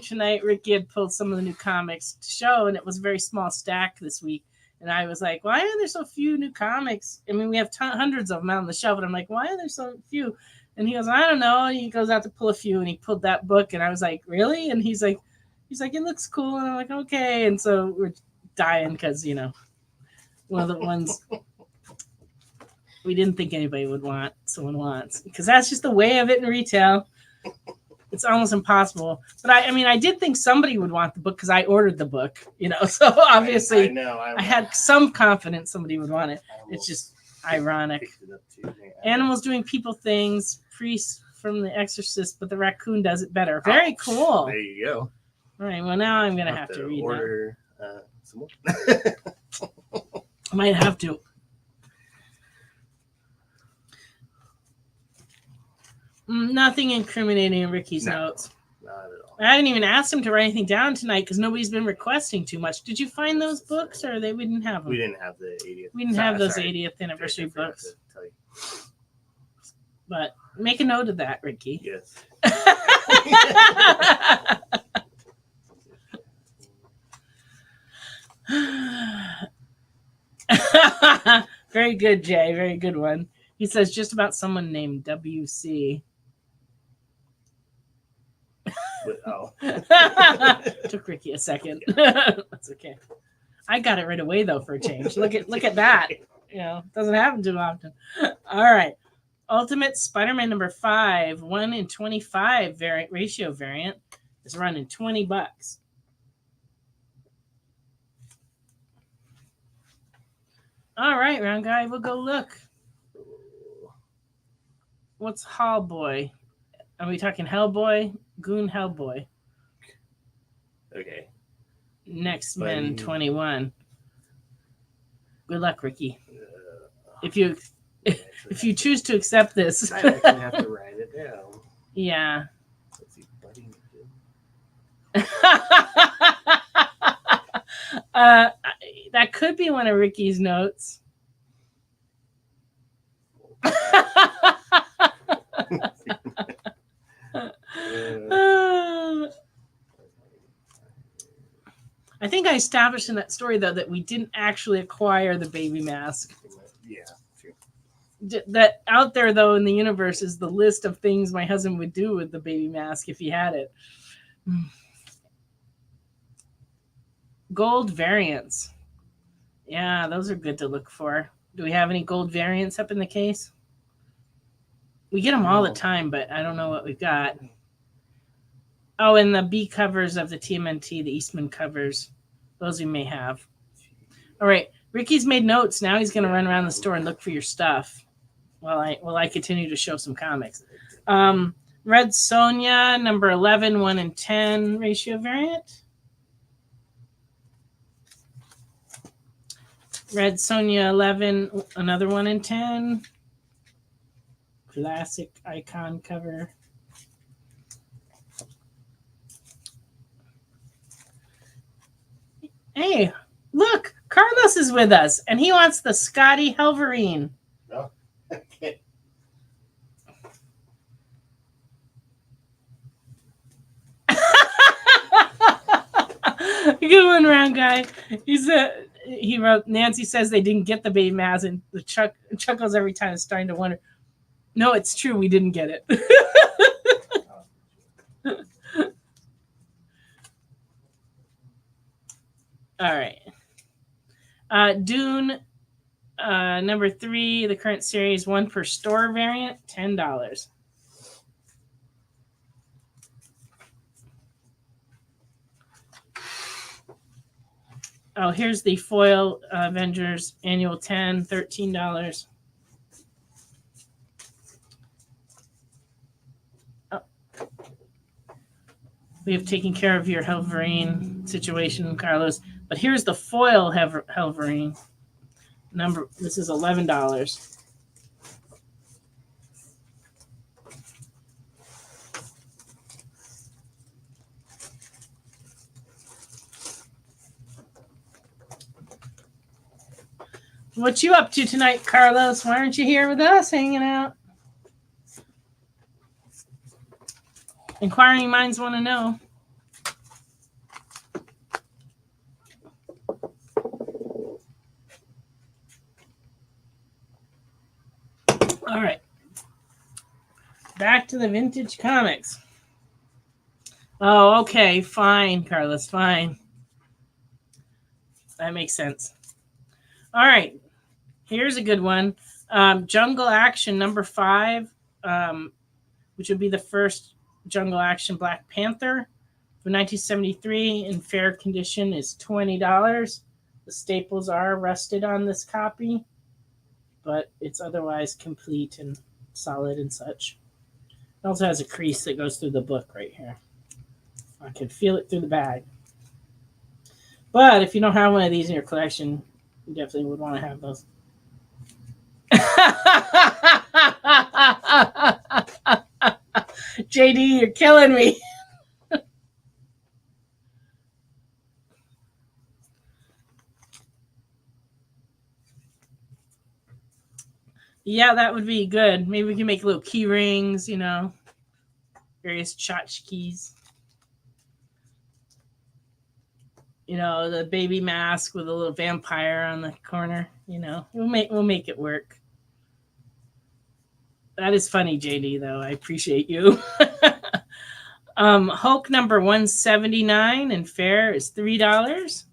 tonight, Ricky had pulled some of the new comics to show, and it was a very small stack this week. And I was like, why are there so few new comics? I mean, we have hundreds of them out on the shelf, and I'm like, why are there so few? And he goes, I don't know. And he goes out to pull a few, and he pulled that book, and I was like, really? And he's like, it looks cool. And I'm like, okay. And so we're dying because, one of the ones we didn't think anybody would want, someone wants, because that's just the way of it in retail. It's almost impossible. But I did think somebody would want the book because I ordered the book, so obviously I had some confidence somebody would want it. It's just ironic. Animals doing people things, priests from The Exorcist, but the raccoon does it better. Very cool. There you go. All right, well, now I'm going to have to read order some more. I might have to. Nothing incriminating in Ricky's notes. Not at all. I haven't even asked him to write anything down tonight because nobody's been requesting too much. Did you find those books, or we didn't have them? We didn't have the 80th. We didn't have those 80th anniversary books. But make a note of that, Ricky. Yes. Very good, Jay. Very good one. He says just about someone named WC. Took Ricky a second. That's okay. I got it right away though for a change. Look at that. Doesn't happen too often. All right. Ultimate Spider-Man number 5, 1 in 25 ratio variant is running $20. All right, round guy, we'll go look. What's Hellboy? Are we talking Hellboy? Goon Hellboy. Okay. Next Men 21. Good luck, Ricky. If you choose to accept this, I actually have to write it down. Yeah. Let's see, buddy. That could be one of Ricky's notes. I think I established in that story, though, that we didn't actually acquire the baby mask. Yeah, true. that out there though in the universe is the list of things my husband would do with the baby mask if he had it. Gold variants. Yeah, those are good to look for. Do we have any gold variants up in the case? We get them all the time, but I don't know what we've got. Oh, and the B covers of the TMNT, the Eastman covers. Those we may have. All right. Ricky's made notes. Now he's going to run around the store and look for your stuff while I continue to show some comics. Red Sonja, number 11, 1 in 10 ratio variant. Red Sonja 11, another 1 in 10. Classic icon cover. Hey, look, Carlos is with us, and he wants the Scotty Helverine. No. Okay. Good one, round guy. He wrote, Nancy says they didn't get the baby mask, and the chuckles every time. It's starting to wonder. No, it's true. We didn't get it. All right. Dune, number 3, the current series, 1 per store variant, $10. Oh, here's the foil Avengers annual 10, $13. Oh. We have taken care of your Helverine situation, Carlos. But here's the foil Helverine. This is $11. What you up to tonight, Carlos? Why aren't you here with us hanging out? Inquiring minds want to know. All right. Back to the vintage comics. Oh, okay. Fine, Carlos. Fine. That makes sense. All right. Here's a good one. Jungle Action number 5, which would be the first Jungle Action Black Panther from 1973 in fair condition, is $20. The staples are rusted on this copy, but it's otherwise complete and solid and such. It also has a crease that goes through the book right here. I can feel it through the bag. But if you don't have one of these in your collection, you definitely would want to have those. JD, you're killing me. Yeah, that would be good. Maybe we can make little key rings, various tchotchkes. The baby mask with a little vampire on the corner. We'll make it work. That is funny, JD, though. I appreciate you. Hulk number 179 in fair is $3.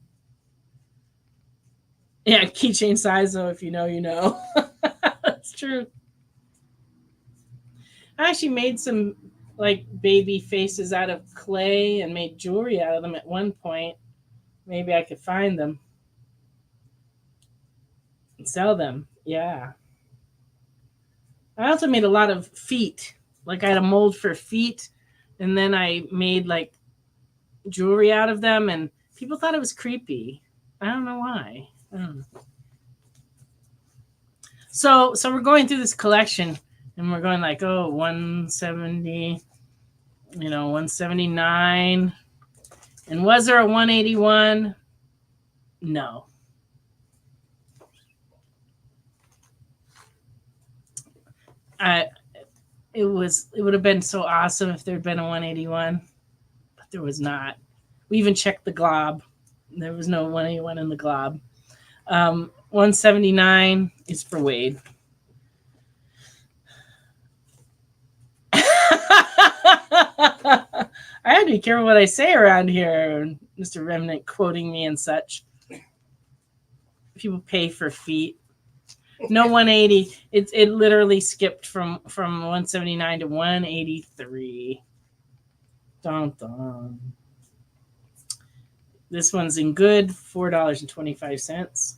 Yeah, keychain size, though, if you know, you know. That's true. I actually made some baby faces out of clay and made jewelry out of them at one point. Maybe I could find them and sell them. Yeah. I also made a lot of feet. I had a mold for feet, and then I made jewelry out of them, and people thought it was creepy. I don't know why. I don't know. So we're going through this collection, and we're going 170, 179. And was there a 181? No. It would have been so awesome if there'd been a 181, but there was not. We even checked the glob. There was no 181 in the glob. 179 is for Wade. I have to be careful what I say around here, Mr. Remnant quoting me and such. People pay for feet. No 180. It literally skipped from 179 to 183. Dun, dun. This one's in good, $4.25.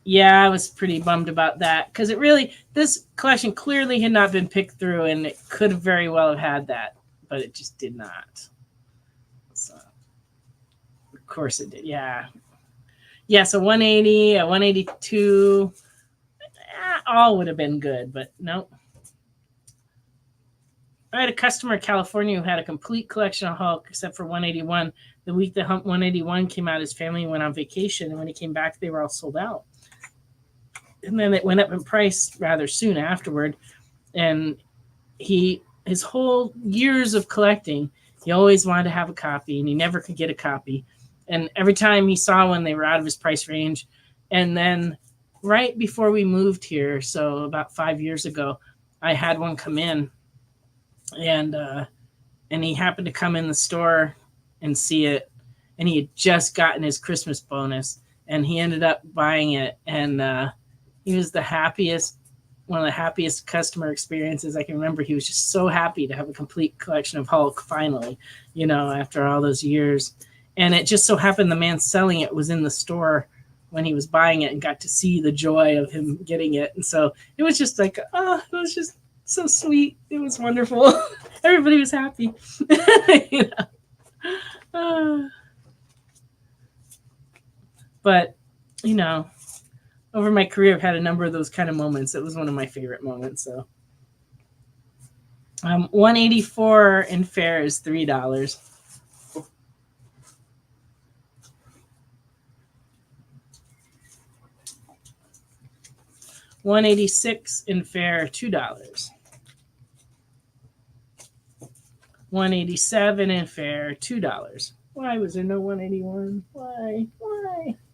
Yeah, I was pretty bummed about that because this collection clearly had not been picked through, and it could have very well have had that, but it just did not. So, of course it did. Yeah. Yeah, so 180, a 182, all would have been good, but nope. I had a customer in California who had a complete collection of Hulk except for 181. The week that 181 came out, his family went on vacation, and when he came back, they were all sold out. And then it went up in price rather soon afterward. And his whole years of collecting, he always wanted to have a copy, and he never could get a copy. And every time he saw one, they were out of his price range. And then right before we moved here, so about 5 years ago, I had one come in. And he happened to come in the store and see it, and he had just gotten his Christmas bonus, and he ended up buying it, and he was one of the happiest customer experiences I can remember. He was just so happy to have a complete collection of Hulk finally, after all those years. And it just so happened the man selling it was in the store when he was buying it and got to see the joy of him getting it. And so it was just like, it was just so sweet. It was wonderful. Everybody was happy. But, over my career, I've had a number of those kind of moments. It was one of my favorite moments. So, 184 in fair is $3. $186 in fair, $2. 187 in fair, $2. Why was there no 181? Why?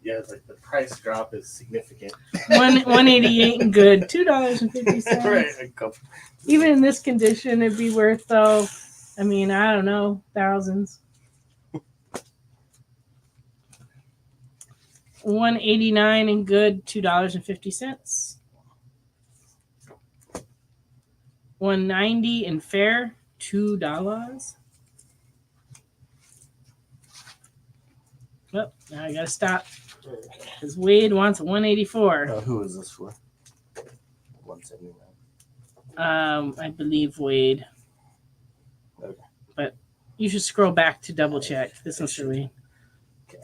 Yeah, it's like the price drop is significant. 188 in good, $2.50. Right. Even in this condition, it'd be worth though. I mean, I don't know, thousands. 189 in good, $2.50. 190 in fair, $2. Oh, now I gotta stop because Wade wants a 184. Who is this for? 179. I believe Wade. Okay. But you should scroll back to double check. This one's for Wade. Okay.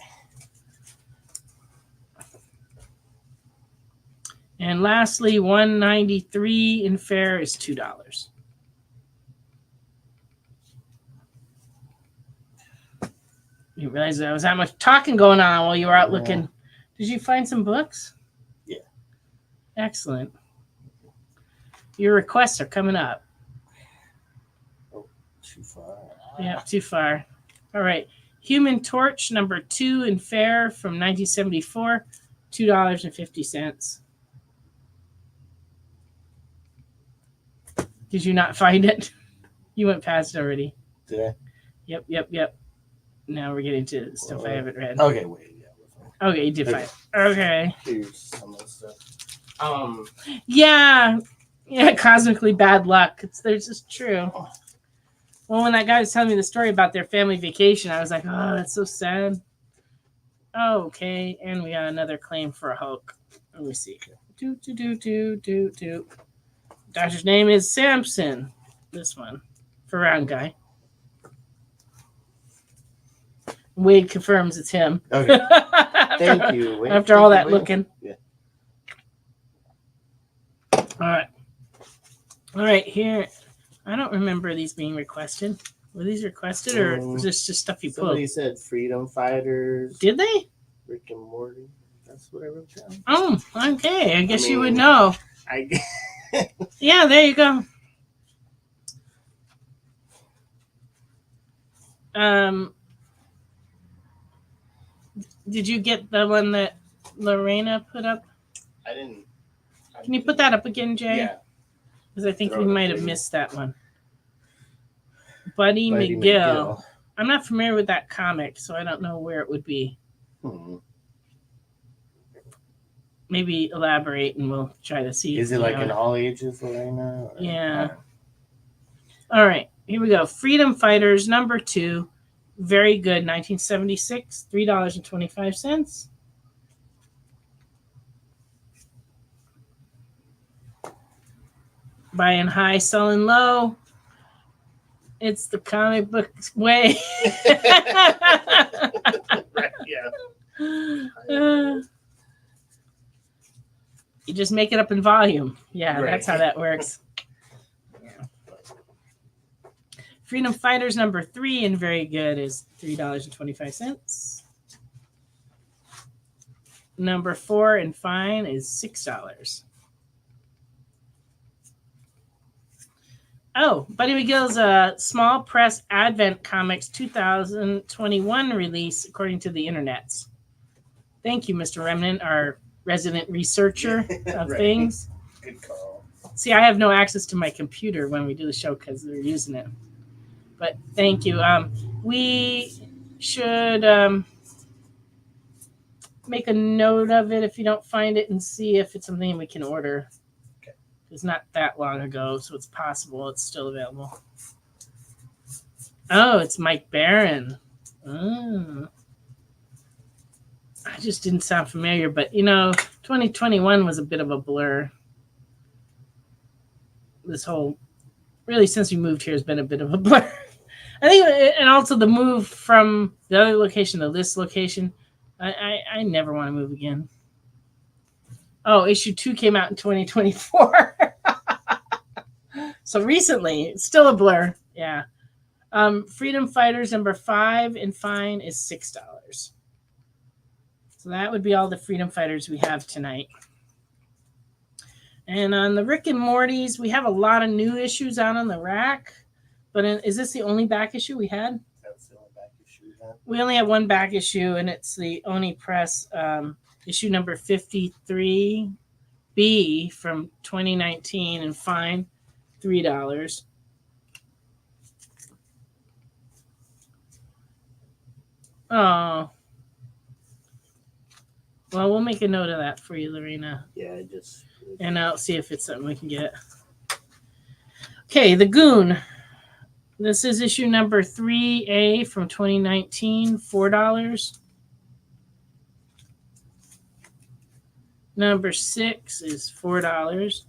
And lastly, 193 in fair is $2. You realize there was that much talking going on while you were out looking. Did you find some books? Yeah. Excellent. Your requests are coming up. Oh, too far. Yeah, too far. All right. Human Torch number 2 in fair from 1974, $2.50. Did you not find it? You went past it already. Did I? Yep. Now we're getting to stuff I haven't read. Okay, wait. Yeah. Okay, you did find it. Okay. Here's some of the stuff. Yeah, cosmically bad luck. There's just true. Well, when that guy was telling me the story about their family vacation, I was like, oh, that's so sad. Oh, okay, and we got another claim for a Hulk. Let me see. Do. Doctor's name is Samson. This one. For round guy. Wade confirms it's him. Okay. Thank you, Wade. After all that looking. Yeah. All right, here. I don't remember these being requested. Were these requested, or was this just stuff you pulled? Somebody said Freedom Fighters. Did they? Rick and Morty. That's what I wrote down. Oh, okay. I guess you would know. Yeah, there you go. Did you get the one that Lorena put up? I didn't. Can you put that up again, Jay? Yeah. Because I think we might have missed that one. Buddy McGill. I'm not familiar with that comic, so I don't know where it would be. Maybe elaborate and we'll try to see. Is it like an all ages Lorena? Yeah. All right, here we go. Freedom Fighters number 2. Very good. 1976, $3.25. Buying high, selling low. It's the comic book way. Right, yeah. You just make it up in volume. Yeah, Right. That's how that works. Yeah. Freedom Fighters number 3 and very good is $3.25. Number 4 and fine is $6. Oh, Buddy McGill's Small Press Advent Comics 2021 release, according to the internets. Thank you, Mr. Remnant, our resident researcher of things. Good call. See, I have no access to my computer when we do the show because they're using it. But thank you. We should make a note of it if you don't find it and see if it's something we can order. It's not that long ago, so it's possible it's still available. Oh, it's Mike Barron. Oh. I just didn't sound familiar, but 2021 was a bit of a blur. This whole, really, since we moved here, has been a bit of a blur. I think, and also the move from the other location to this location, I never want to move again. Oh, issue 2 came out in 2024. So recently, it's still a blur. Yeah. Freedom Fighters number 5 and fine is $6. So that would be all the Freedom Fighters we have tonight. And on the Rick and Morty's, we have a lot of new issues out on the rack. But is this the only back issue we had? That's the only back issue we had. We only have one back issue, and it's the Oni Press issue number 53B from 2019 and fine $3. Oh. Well, we'll make a note of that for you, Lorena. Yeah, And I'll see if it's something we can get. Okay, The Goon. This is issue number 3A from 2019, $4. Number 6 is $4.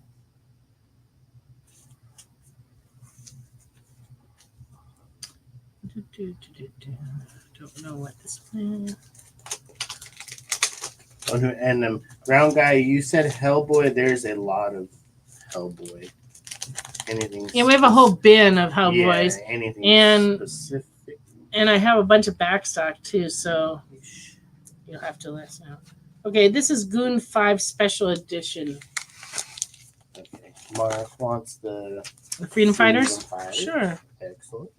Don't know what this is. And Brown Guy, you said Hellboy. There's a lot of Hellboy. Anything? Yeah, we have a whole bin of Hellboys. Yeah, anything specific. And I have a bunch of backstock too, so you'll have to let us know. Okay, this is Goon 5 Special Edition. Okay, Mark wants the Freedom Fighters? 5. Sure. Excellent.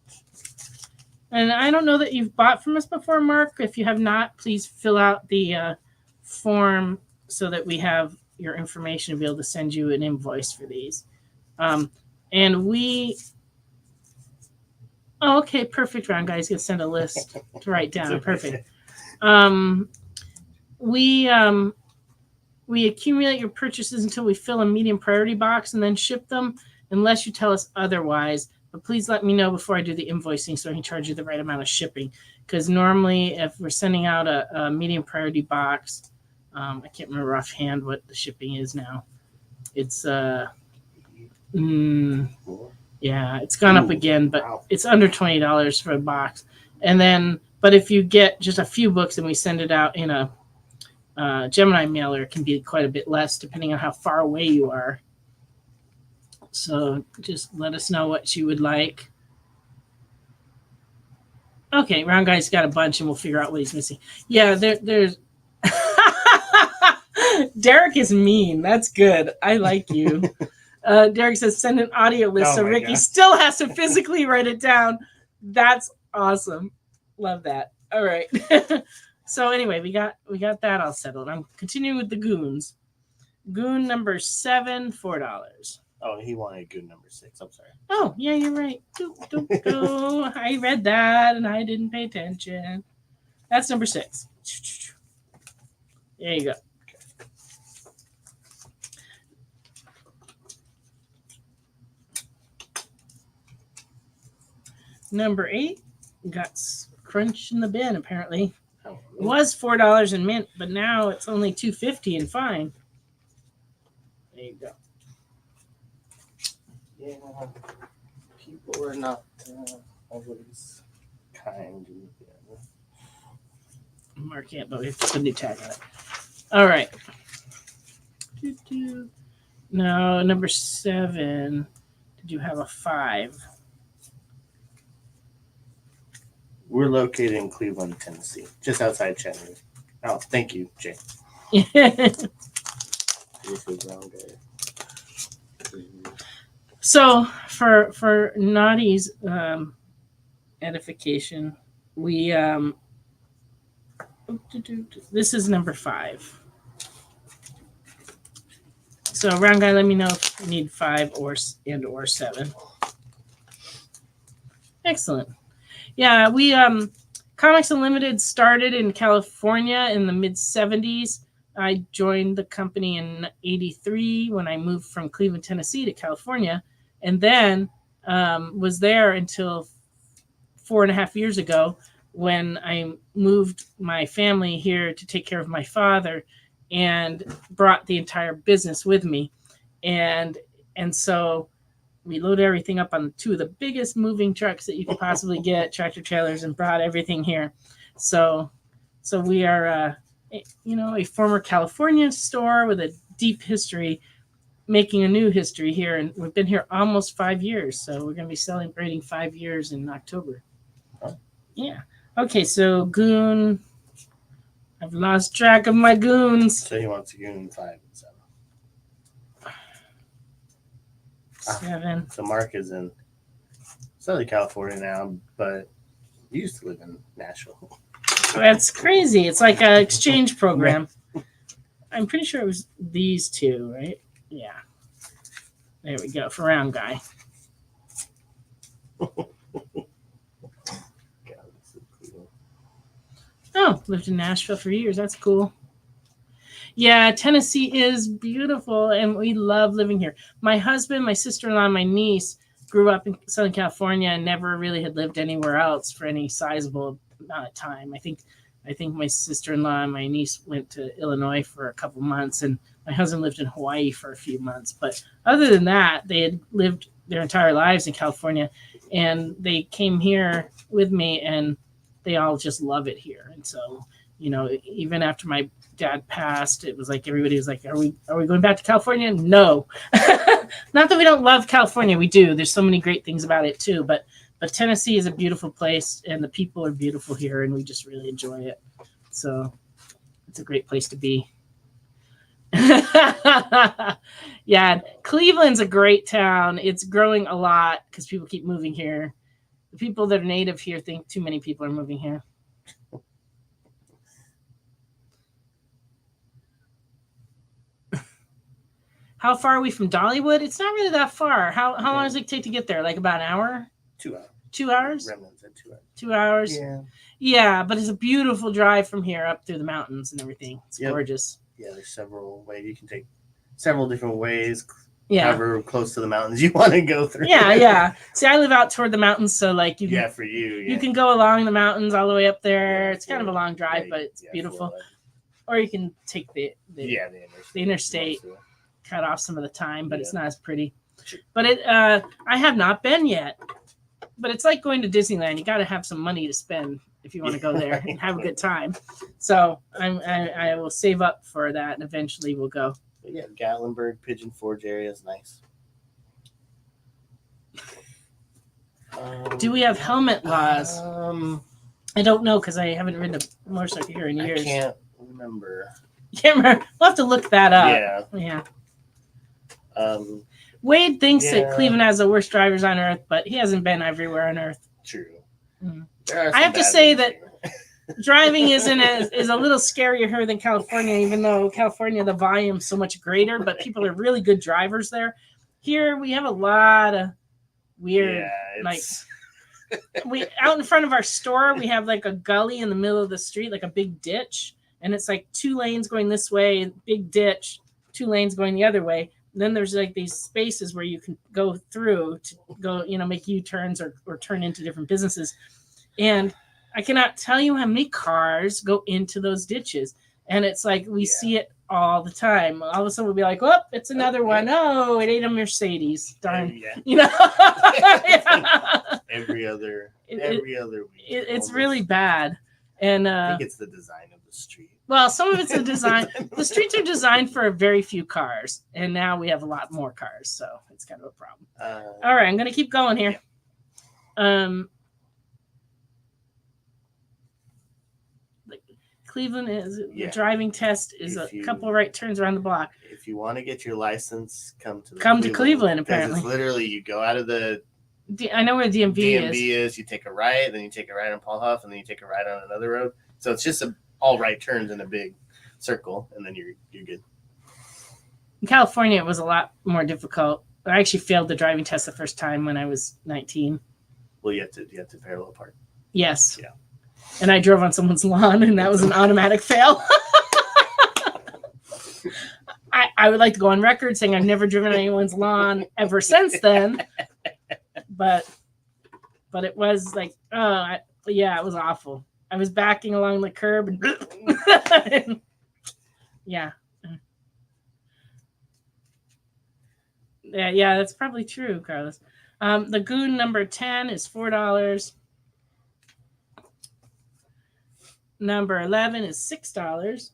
And I don't know that you've bought from us before, Mark. If you have not, please fill out the form so that we have your information to be able to send you an invoice for these. And we... Oh, okay, perfect. Round guys, gonna send a list to write down. Perfect. We accumulate your purchases until we fill a medium priority box and then ship them, unless you tell us otherwise. But please let me know before I do the invoicing so I can charge you the right amount of shipping. Because normally, if we're sending out a medium priority box, I can't remember offhand what the shipping is now. It's yeah, it's gone up again, but it's under $20 for a box. And then, but if you get just a few books and we send it out in a Gemini mailer, it can be quite a bit less depending on how far away you are. So just let us know what you would like. Okay, Round Guy's got a bunch and we'll figure out what he's missing. Yeah, there's... Derek is mean. That's good. I like you. Derek says, send an audio list so Ricky still has to physically write it down. That's awesome. Love that. All right. So anyway, we got that all settled. I'm continuing with the Goons. Goon number 7, $4. Oh, he wanted a good number 6. I'm sorry. Oh, yeah, you're right. Go. I read that and I didn't pay attention. That's number 6. There you go. Number 8 got crunched in the bin, apparently. Oh, It was $4 in mint, but now it's only $2.50 in fine. There you go. yeah. People are not always kind. Mark it, but we have to put a new tag on it. All right. No, number 7. Did you have a 5? We're located in Cleveland, Tennessee, just outside Chattanooga. Oh, thank you, Jay. So for Naughty's edification, we this is number 5. So round guy, let me know if you need 5 or 7. Excellent. Yeah, we Comics Unlimited started in California in the mid 70s. I joined the company in '83 when I moved from Cleveland, Tennessee to California, and then was there until 4.5 years ago when I moved my family here to take care of my father and brought the entire business with me. And so we loaded everything up on 2 of the biggest moving trucks that you could possibly get, tractor trailers, and brought everything here. So we are, a former California store with a deep history, making a new history here. And we've been here almost 5 years. So we're going to be celebrating 5 years in October. Oh. Yeah. Okay. So Goon, I've lost track of my goons. So he wants a Goon 5 and 7. 7. So Mark is in Southern California now, but he used to live in Nashville. That's crazy. It's like an exchange program. I'm pretty sure it was these 2, right? Yeah. There we go. For round guy. Oh, lived in Nashville for years. That's cool. Yeah, Tennessee is beautiful, and we love living here. My husband, my sister-in-law, and my niece grew up in Southern California and never really had lived anywhere else for any sizable amount of time. I think my sister-in-law and my niece went to Illinois for a couple months, and my husband lived in Hawaii for a few months. But other than that, they had lived their entire lives in California, and they came here with me, and they all just love it here. And so, even after my dad passed, it was like everybody was like, are we going back to California? No. Not that we don't love California. We do. There's so many great things about it too. But Tennessee is a beautiful place, and the people are beautiful here, and we just really enjoy it. So it's a great place to be. Yeah, Cleveland's a great town. It's growing a lot because people keep moving here. The people that are native here think too many people are moving here. How far are we from Dollywood? It's not really that far. How long does it take to get there? Like about an hour? 2 hours. 2 hours? Remnants at 2 hours. 2 hours? Yeah. Yeah, but it's a beautiful drive from here up through the mountains and everything. It's gorgeous. Yeah, there's several ways. You can take several different ways. Yeah. However close to the mountains you want to go through. Yeah. See, I live out toward the mountains, so like you can, for you. Yeah. you can go along the mountains all the way up there. Yeah, it's kind of a long drive, but it's beautiful. Or you can take the interstate, cut off some of the time, but it's not as pretty. But I have not been yet. But it's like going to Disneyland. You got to have some money to spend if you want to go there and have a good time. So I will save up for that, and eventually we'll go. But yeah, Gatlinburg, Pigeon Forge area is nice. Do we have helmet laws? I don't know because I haven't ridden a motorcycle here in years. I can't remember. We'll have to look that up. Yeah. Wade thinks that Cleveland has the worst drivers on earth, but he hasn't been everywhere on earth. True. Mm. I have to say that driving is a little scarier here than California, even though California, the volume is so much greater, but people are really good drivers there. here we have a lot of weird, Yeah, like we out in front of our store, we have like a gully in the middle of the street, like a big ditch, and it's like 2 lanes going this way, big ditch, 2 lanes going the other way. And then there's like these spaces where you can go through to go, make U-turns or turn into different businesses. And I cannot tell you how many cars go into those ditches. And it's like we see it all the time. All of a sudden we'll be like, oh, it's another one. Oh, it ain't a Mercedes. Darn. Every other week. It's really bad. And I think it's the design of the street. Well, some of it's the design. The streets are designed for very few cars, and now we have a lot more cars, so it's kind of a problem. All right, I'm going to keep going here. Cleveland is the driving test is a couple right turns around the block. If you want to get your license, come to Cleveland. Apparently, it's literally you go out of the. I know where DMV is. You take a right, then you take a right on Paul Huff, and then you take a right on another road. So it's just all right turns in a big circle, and then you're good. In California, it was a lot more difficult. I actually failed the driving test the first time when I was 19. Well, you have to parallel park. Yes. Yeah. And I drove on someone's lawn, and that was an automatic fail. I would like to go on record saying I've never driven on anyone's lawn ever since then. But it was like, it was awful. I was backing along the curb and yeah, that's probably true, Carlos. The Goon number 10 is $4. Number 11 is $6.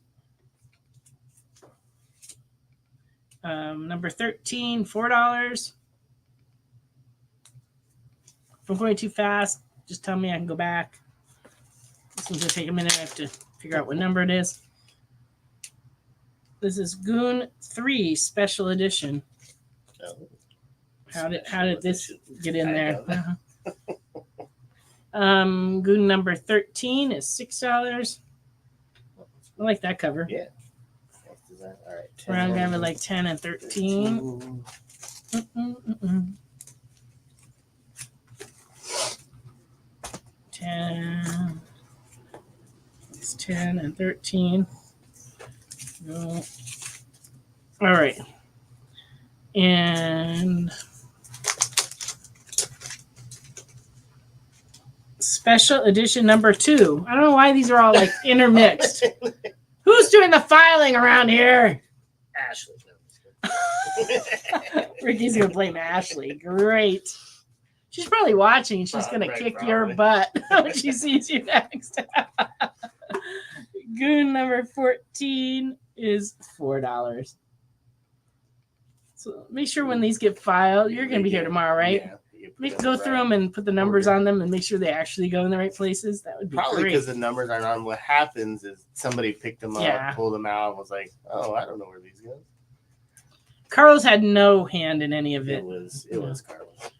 Number 13, $4. If I'm going too fast, just tell me I can go back. This one's going to take a minute. I have to figure out what number it is. This is Goon 3 Special Edition. Oh, how did this get in there? Goon number 13 is $6. I like that cover. Yeah. All right. We're going to have it like 10 and 13. 10. It's 10 and 13. No. All right. And special edition number 2. I don't know why these are all like intermixed. Who's doing the filing around here? Ashley. Ricky's going to blame Ashley. Great. She's probably watching. She's going to kick your butt when she sees you next. Goon number 14 is $4. So make sure when these get filed, you're going to be here tomorrow, right? Yeah. Go through them and put the numbers on them and make sure they actually go in the right places. That would be probably great. Because the numbers aren't on. What happens is somebody picked them up, pulled them out, and was like, "Oh, I don't know where these go." Carlos had no hand in any of it. It was Carlos.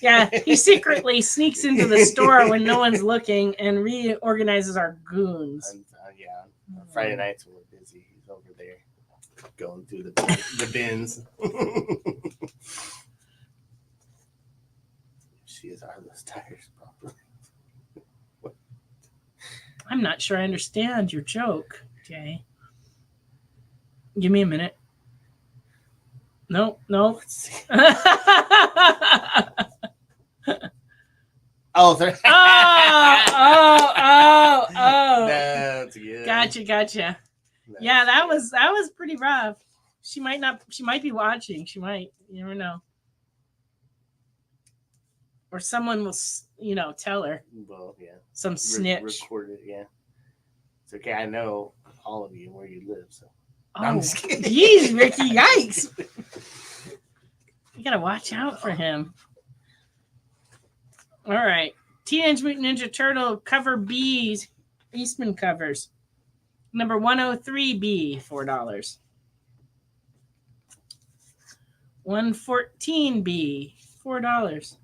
Yeah, he secretly sneaks into the store when no one's looking and reorganizes our goons. Friday nights when we're busy, he's over there going through the bins. She is are those tires properly? I'm not sure I understand your joke, Jay. Give me a minute. No. Oh, oh. That's good. Gotcha. Yeah, that was pretty rough. She might be watching. She might. You never know. Or someone will, tell her. Well, yeah. Some snitch. Record it, yeah. It's okay. I know all of you where you live, so. Oh, I'm just kidding. Jeez, Ricky, yikes. You gotta watch out for him. All right. Teenage Mutant Ninja Turtle cover B's Eastman covers. Number 103B, $4. 114B, $4.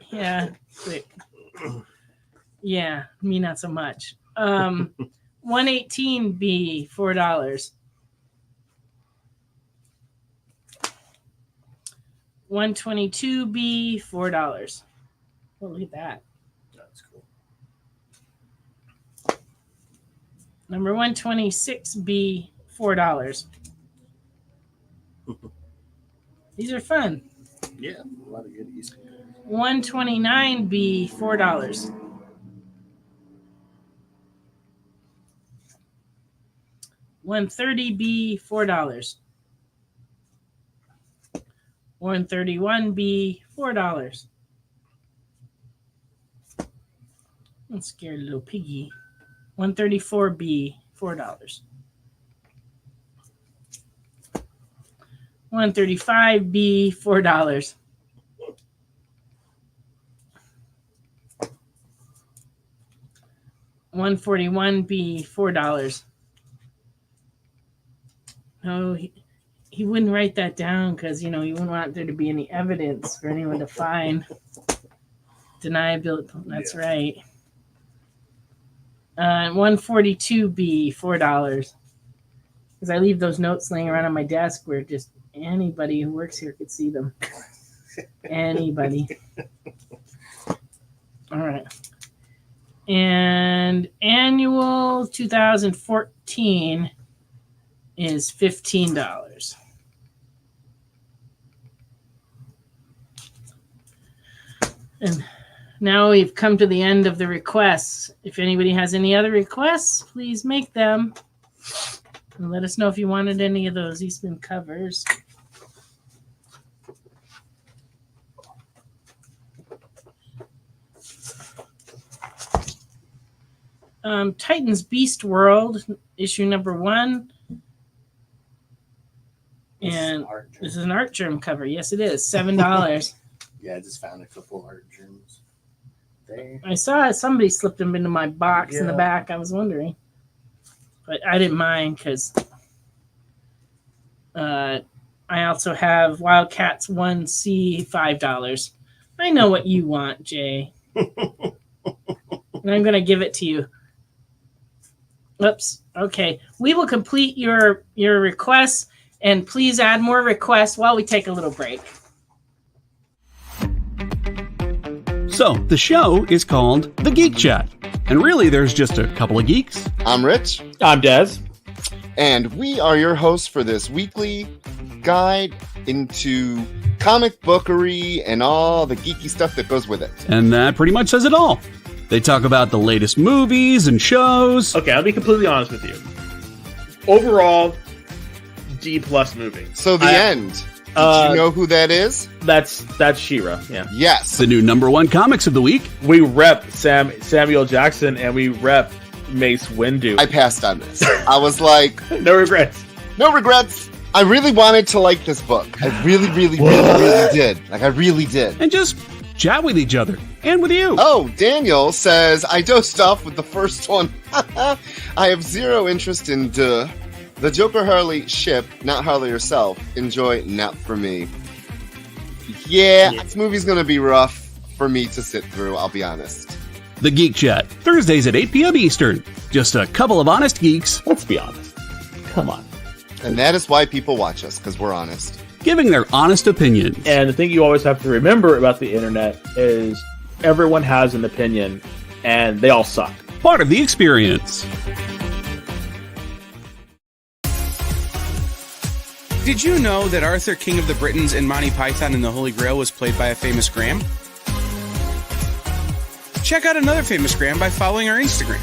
Yeah, quick. Yeah, me not so much. 118B, $4. 122B, $4. Oh, look at that. That's cool. Number 126B, $4. These are fun. Yeah, a lot of goodies. 129B, $4. 130B, $4. 131B, $4. I'm scared little piggy. 134B, $4. 135B, $4. 141B, $4. No, he wouldn't write that down because, you wouldn't want there to be any evidence for anyone to find. Deniability, that's right. 142B, $4. Because I leave those notes laying around on my desk where just anybody who works here could see them. Anybody. All right. And annual 2014 is $15. And now we've come to the end of the requests. If anybody has any other requests, please make them. And let us know if you wanted any of those Eastman covers. Titans Beast World, issue number 1. And this is an art germ cover. Yes, it is. $7. Yeah, I just found a couple art germs there. I saw somebody slipped them into my box in the back. I was wondering. But I didn't mind because I also have Wildcats 1C, $5. I know what you want, Jay. And I'm going to give it to you. Oops. Okay. We will complete your requests, and please add more requests while we take a little break. So, the show is called The Geek Chat. And really, there's just a couple of geeks. I'm Rich. I'm Dez. And we are your hosts for this weekly guide into comic bookery and all the geeky stuff that goes with it. And that pretty much says it all. They talk about the latest movies and shows. Okay, I'll be completely honest with you. Overall, D+ movie. So the end. Did you know who that is? That's She-Ra, yeah. Yes. The new #1 comics of the week. We rep Samuel Jackson and we rep Mace Windu. I passed on this. I was like... No regrets. No regrets. I really wanted to like this book. I really did. Like, I really did. And just chat with each other. And with you. Oh, Daniel says, I dosed off with the first one. I have zero interest in the Joker Harley ship, not Harley herself. Enjoy, not for me. Yeah, this movie's going to be rough for me to sit through, I'll be honest. The Geek Chat, Thursdays at 8 p.m. Eastern. Just a couple of honest geeks. Let's be honest. Come on. And that is why people watch us, because we're honest. Giving their honest opinions. And the thing you always have to remember about the internet is everyone has an opinion, and they all suck. Part of the experience. Did you know that Arthur, King of the Britons, and Monty Python and the Holy Grail was played by a famous Graham? Check out another famous Graham by following our Instagram.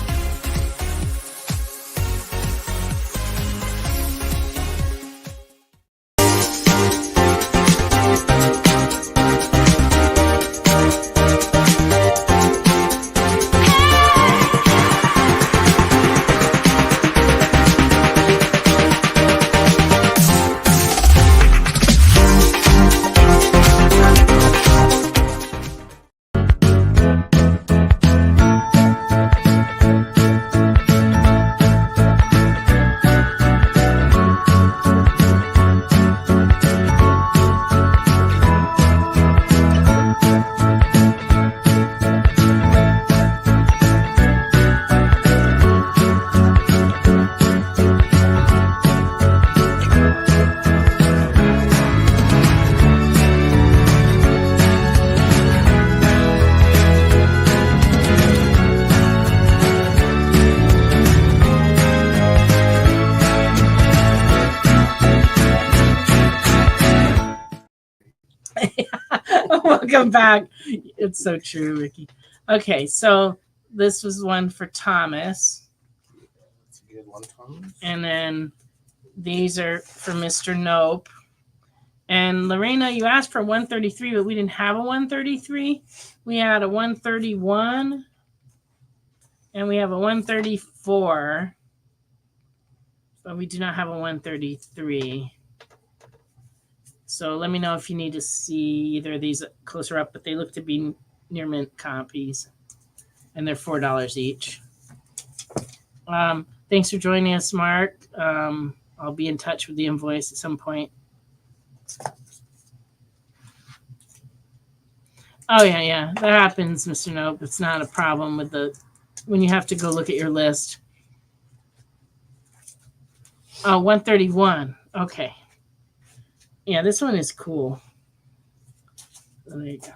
come back. It's so true, Ricky. Okay, so this was one for Thomas. That's a good one, Tom. And then these are for Mr. Nope. And Lorena, you asked for 133, but we didn't have a 133. We had a 131. And we have a 134. But we do not have a 133. So let me know if you need to see either of these closer up, but they look to be near mint copies. And they're $4 each. Thanks for joining us, Mark. I'll be in touch with the invoice at some point. Oh, yeah. That happens, Mr. Nope. It's not a problem with when you have to go look at your list. Oh, 131. Okay. Yeah, this one is cool. There you go.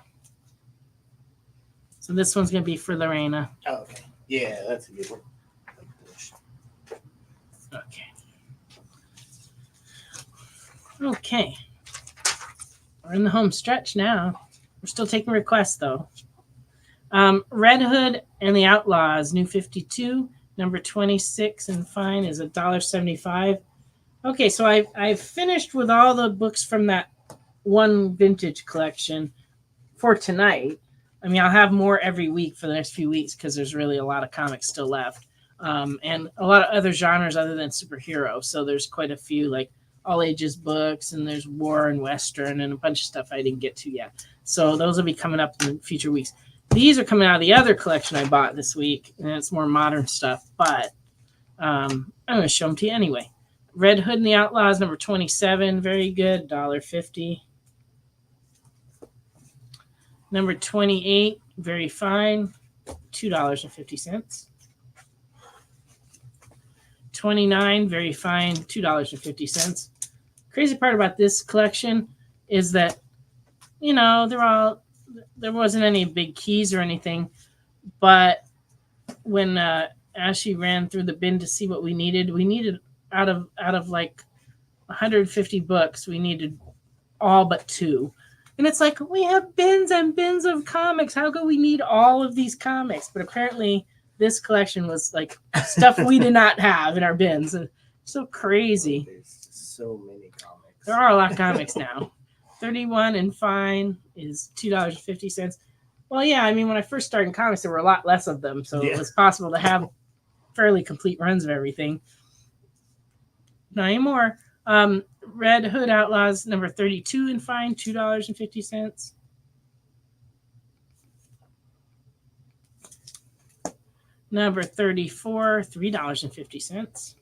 So this one's going to be for Lorena. Oh, okay. Yeah, that's a good one. Okay. We're in the home stretch now. We're still taking requests, though. Red Hood and the Outlaws, new 52, number 26 and fine is $1.75. Okay, so I've finished with all the books from that one vintage collection for tonight. I mean, I'll have more every week for the next few weeks because there's really a lot of comics still left. And a lot of other genres other than superhero. So there's quite a few, like all ages books, and there's war and Western and a bunch of stuff I didn't get to yet. So those will be coming up in future weeks. These are coming out of the other collection I bought this week, and it's more modern stuff, but I'm going to show them to you anyway. Red Hood and the Outlaws, number 27, very good, $1.50. Number 28, very fine, $2.50. 29, very fine, $2.50. Crazy part about this collection is that, you know, there wasn't any big keys or anything, but when Ashley ran through the bin to see what we needed out of like 150 books, we needed all but 2. And it's like, we have bins and bins of comics. How come we need all of these comics? But apparently this collection was like stuff we did not have in our bins. And so crazy. There's so many comics. There are a lot of comics now. 31 and fine is $2.50. Well, yeah, I mean, when I first started in comics, there were a lot less of them. So it was possible to have fairly complete runs of everything. Not anymore. Red Hood Outlaws, number 32 and fine, $2.50. Number 34, $3.50.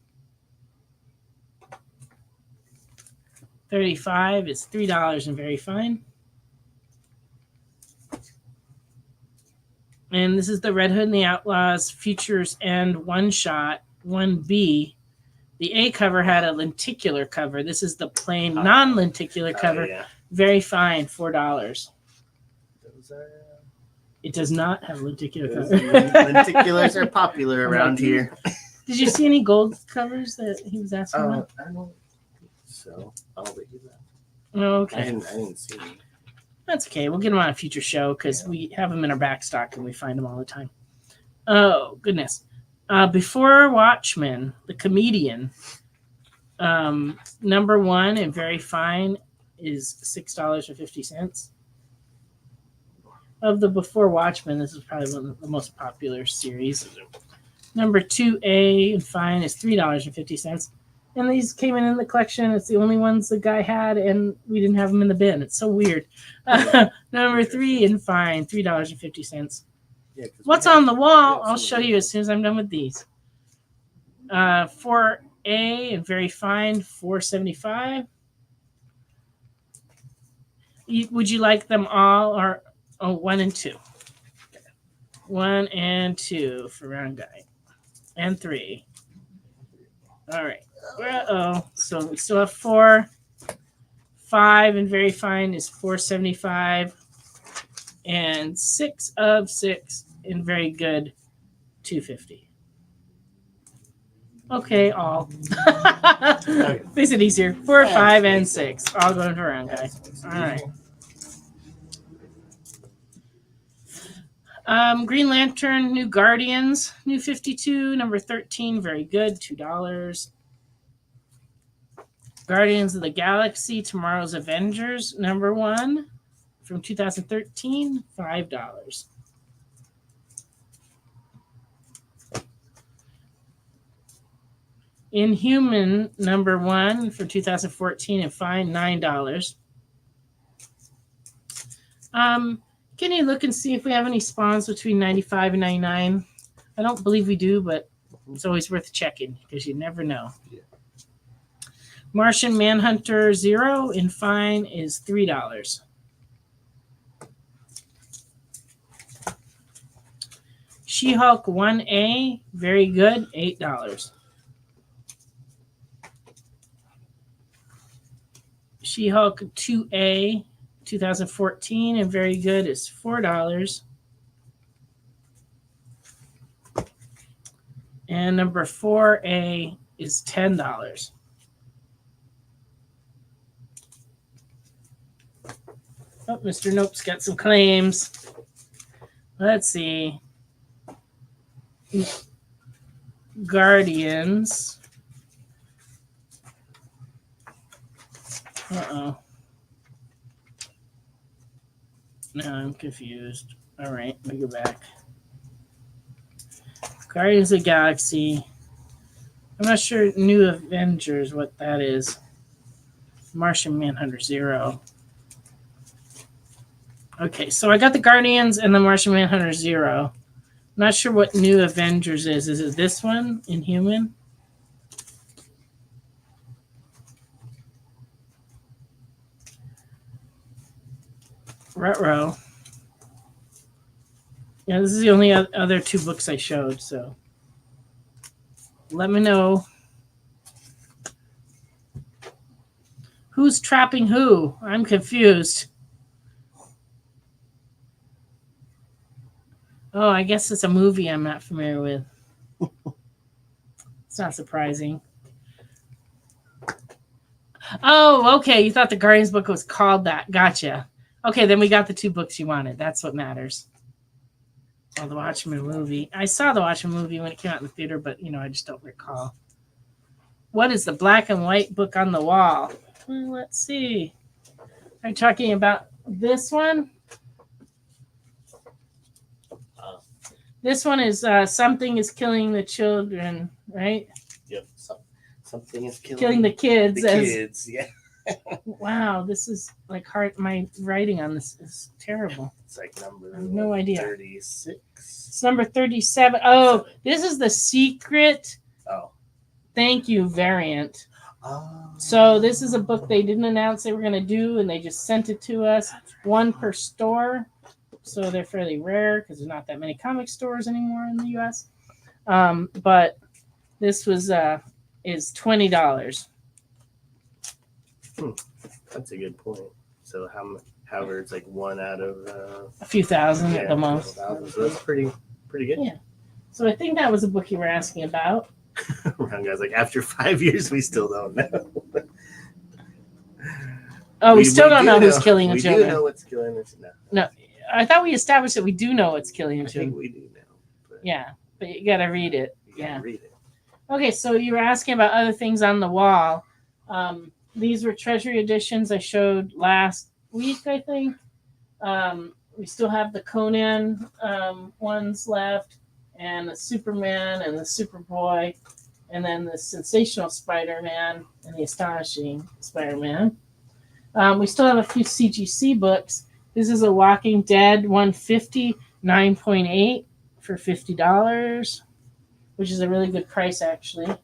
35 is $3 and very fine. And this is the Red Hood and the Outlaws Futures End One Shot 1B. The A cover had a lenticular cover. This is the plain non-lenticular cover. Yeah. Very fine, $4. Those are, It does not have a lenticular those cover. lenticulars are popular around here. Did you see any gold covers that he was asking about? I don't think so. I'll let you know. Oh, I okay. didn't see any. That's okay. We'll get them on a future show because we have them in our back stock and we find them all the time. Oh, goodness. Before Watchmen, the comedian, number 1 and very fine is $6.50. Of the Before Watchmen, this is probably one of the most popular series. Number 2A and fine is $3.50. And these came in the collection. It's the only ones the guy had, and we didn't have them in the bin. It's so weird. Number 3 and fine, $3.50. Yeah, What's on the wall? I'll show you as soon as I'm done with these. 4A and very fine, $4.75. Would you like them all or 1 and 2? 1 and 2 for round guy. And 3. All right. So we still have 4. 5 and very fine is $4.75. And 6 of 6 in very good, $2.50. Okay, all. Makes it easier. 4, 5, and 6. All going around, guys. All right. Green Lantern, New Guardians, New 52, number 13, very good, $2. Guardians of the Galaxy, Tomorrow's Avengers, number 1, from 2013, $5. Inhuman, number 1, from 2014, and fine, $9. Can you look and see if we have any spawns between 95 and 99? I don't believe we do, but it's always worth checking because you never know. Yeah. Martian Manhunter 0 in fine is $3. She-Hulk 1A, very good, $8. She-Hulk 2A, 2014, and very good is $4. And number 4A is $10. Oh, Mr. Nope's got some claims. Let's see. Guardians. Uh-oh. No, I'm confused. All right, let me go back. Guardians of the Galaxy. I'm not sure New Avengers, what that is. Martian Manhunter 0. Okay, so I got the Guardians and the Martian Manhunter 0. Not sure what New Avengers is. Is it this one, Inhuman? Ruh-roh. Yeah, this is the only other 2 books I showed, so let me know. Who's trapping who? I'm confused. Oh, I guess it's a movie I'm not familiar with. It's not surprising. Oh, okay. You thought the Guardians book was called that. Gotcha. Okay, then we got the 2 books you wanted. That's what matters. Oh, the Watchmen movie. I saw the Watchmen movie when it came out in the theater, but, I just don't recall. What is the black and white book on the wall? Well, let's see. Are you talking about this one? This one is Something is Killing the Children, right? Yep. Something is Killing the kids. The kids, yeah. Wow, this is like hard. My writing on this is terrible. It's like number I have no idea. 36. It's number 37. Oh, this is the secret. Oh. Thank you variant. Oh. So this is a book they didn't announce they were going to do, and they just sent it to us. Right. 1 per store. So they're fairly rare because there's not that many comic stores anymore in the U.S. But this was is $20. That's a good point. So however, it's like 1 out of A few thousand at the most. 1,000. So that's pretty good. Yeah. So I think that was a book you were asking about. Round guy's like, after 5 years, we still don't know. Oh, we still don't know who's killing the we children. We do know what's killing the children. No, I thought we established that we do know what's killing the I think children. we do know. But Yeah, but you got to read it. you gotta read it. Okay, so you were asking about other things on the wall. These were Treasury editions I showed last week, I think. We still have the Conan ones left, and the Superman and the Superboy, and then the Sensational Spider-Man and the Astonishing Spider-Man. We still have a few CGC books. This is a Walking Dead 150, 9.8 for $50, which is a really good price, actually.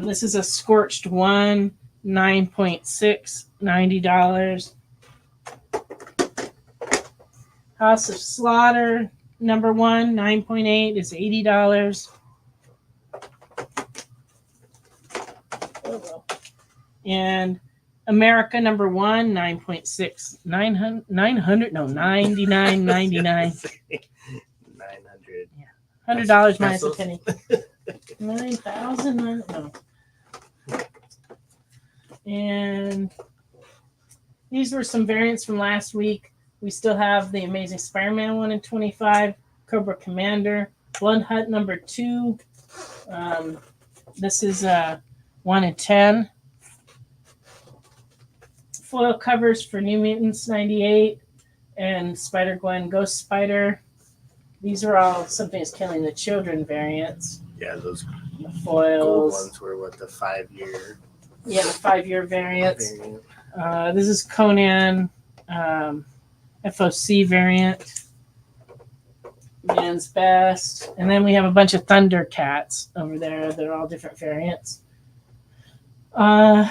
This is a Scorched 1, 9.6, $90. House of Slaughter, number 1, 9.8 is $80. And America, number 1, 9.6, 99.99. 900. $100 minus a penny. 9,000? No. And these were some variants from last week. We still have the Amazing Spider-Man 1 in 25, Cobra Commander, Blood Hunt number 2. This is 1 in 10. Foil covers for New Mutants 98 and Spider-Gwen Ghost Spider. These are all Something is Killing the Children variants. Yeah, those The foils. gold ones were what, the 5-year? Yeah, the 5-year variants. This is Conan FOC variant. Man's Best. And then we have a bunch of Thundercats over there. They're all different variants. I'll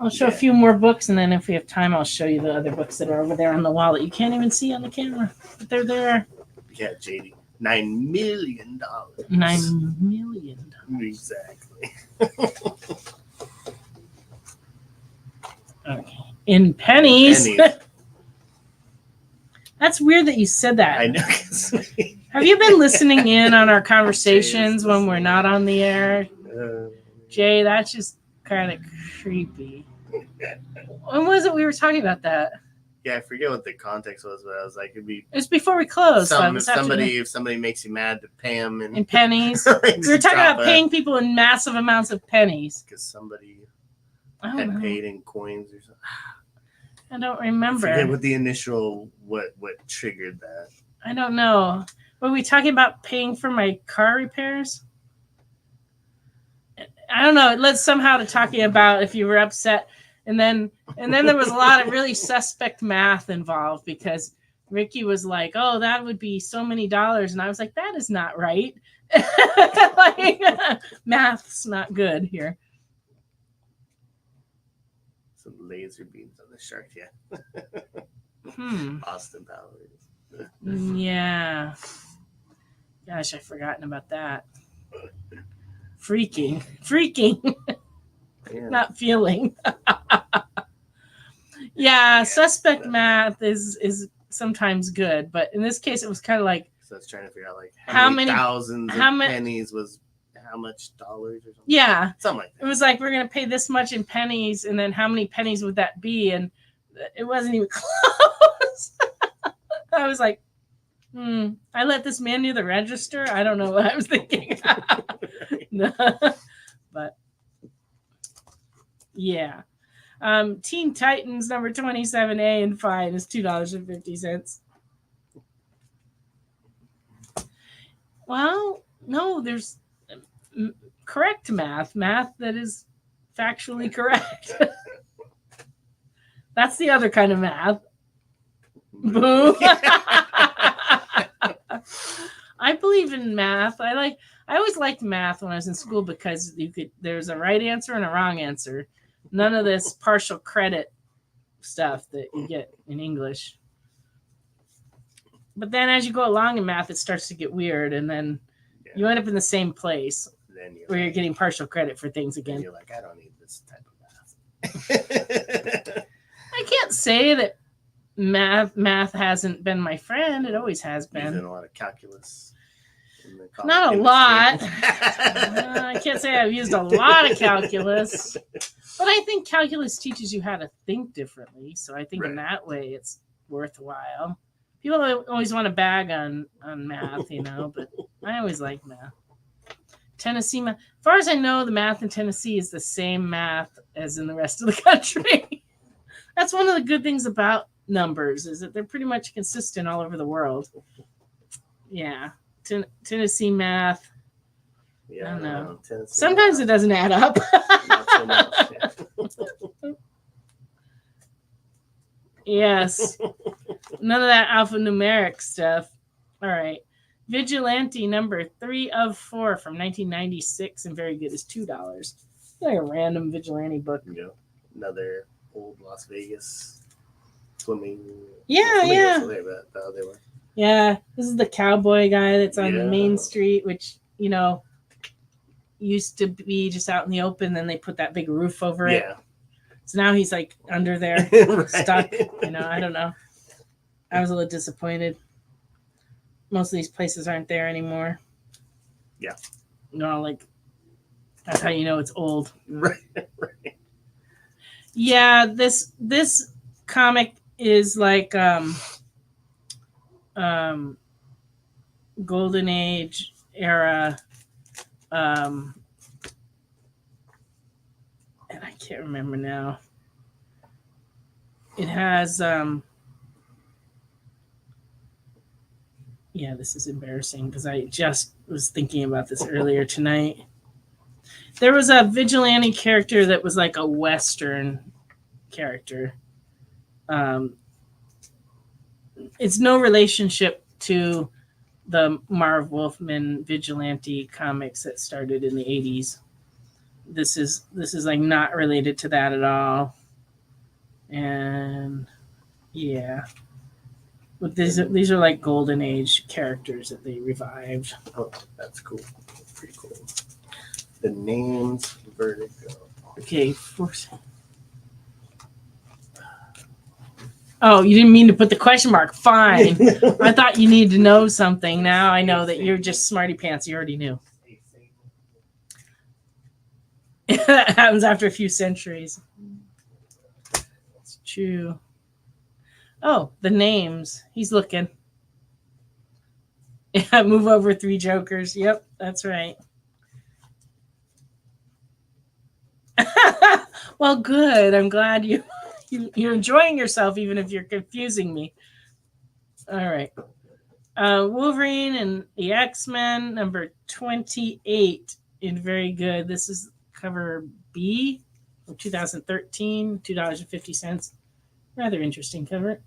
show a few more books, and then if we have time, I'll show you the other books that are over there on the wall that you can't even see on the camera. But they're there. Yeah, JD. $9 million. $9 million. Exactly. Okay. In pennies. Pennies. That's weird that you said that. I know. Have you been listening in on our conversations when we're not on the air? Jay, that's just kind of creepy. When was it we were talking about that? Yeah, I forget what the context was, but I was like, it'd be It was before we closed. if somebody makes you mad to pay them in pennies. like, We were talking drop about paying people in massive amounts of pennies. because somebody I don't had know. paid in coins or something. I don't I remember. forget what the initial what triggered that. I don't know. Were we talking about paying for my car repairs? I don't know. It led somehow to talking about if you were upset, and then there was a lot of really suspect math involved because Ricky was like, "Oh, that would be so many dollars," and I was like, "That is not right. Like, math's not good here." Some laser beams on the shark, yeah. Austin Powers. Yeah. Gosh, I've forgotten about that. Freaking. Yeah. Not feeling. Yeah, suspect math is sometimes good, but in this case it was kind of like, So I was trying to figure out like How how many- many thousands of pennies was how much dollars or something. yeah, Something like it that. was like we're gonna pay this much in pennies, and then how many pennies would that be? And it wasn't even close. I was like, I let this man do the register. I don't know what I was thinking. No. But yeah. Teen Titans number 27A and fine is $2.50. Well, no, there's correct math that is factually correct. That's the other kind of math. Boo. I believe in math. I always liked math when I was in school because there's a right answer and a wrong answer. None of this partial credit stuff that you get in English. But then as you go along in math, it starts to get weird, and then you end up in the same place Then where you're getting partial credit for things again. you're like, I don't need this type of math. I can't say that math hasn't been my friend. It always has Using been. a lot of calculus. in the Not a industry. lot. I can't say I've used a lot of calculus, but I think calculus teaches you how to think differently. So I think in Right. that way it's worthwhile. People always want to bag on math, but I always like math. Tennessee math. As far as I know, the math in Tennessee is the same math as in the rest of the country. That's one of the good things about numbers is that they're pretty much consistent all over the world. Yeah. Tennessee math. Yeah, I don't know. Tennessee Sometimes it doesn't add up. Not so much, yeah. Yes. None of that alphanumeric stuff. All right. Vigilante number 3 of 4 from 1996 and very good is $2. Like a random Vigilante book. Another old Las Vegas swimming. Yeah, Flamingos yeah. were there, but that's how they were. Yeah, this is the cowboy guy that's on Yeah. Main Street, which, used to be just out in the open. Then they put that big roof over it. Yeah. So now he's like under there, Right. stuck. I don't know. I was a little disappointed. Most of these places aren't there anymore. Yeah. That's how you know it's old. Right. Yeah, this comic is like Golden Age era, and I can't remember now. It has yeah, this is embarrassing because I just was thinking about this earlier tonight. There was a vigilante character that was like a Western character. It's no relationship to the Marv Wolfman vigilante comics that started in the 80s. This is like not related to that at all. And yeah. But these are like Golden Age characters that they revived. Oh, that's cool. Pretty cool. The name's Vertigo. Okay, oh, you didn't mean to put the question mark. Fine. I thought you needed to know something. Now I know that you're just smarty pants. You already knew. That happens after a few centuries. It's true. Oh, the names. He's looking. Yeah, move over 3 jokers. Yep, that's right. Well, good. I'm glad you're enjoying yourself, even if you're confusing me. All right. Wolverine and the X-Men, number 28, in very good. This is cover B from 2013, $2.50. Rather interesting cover.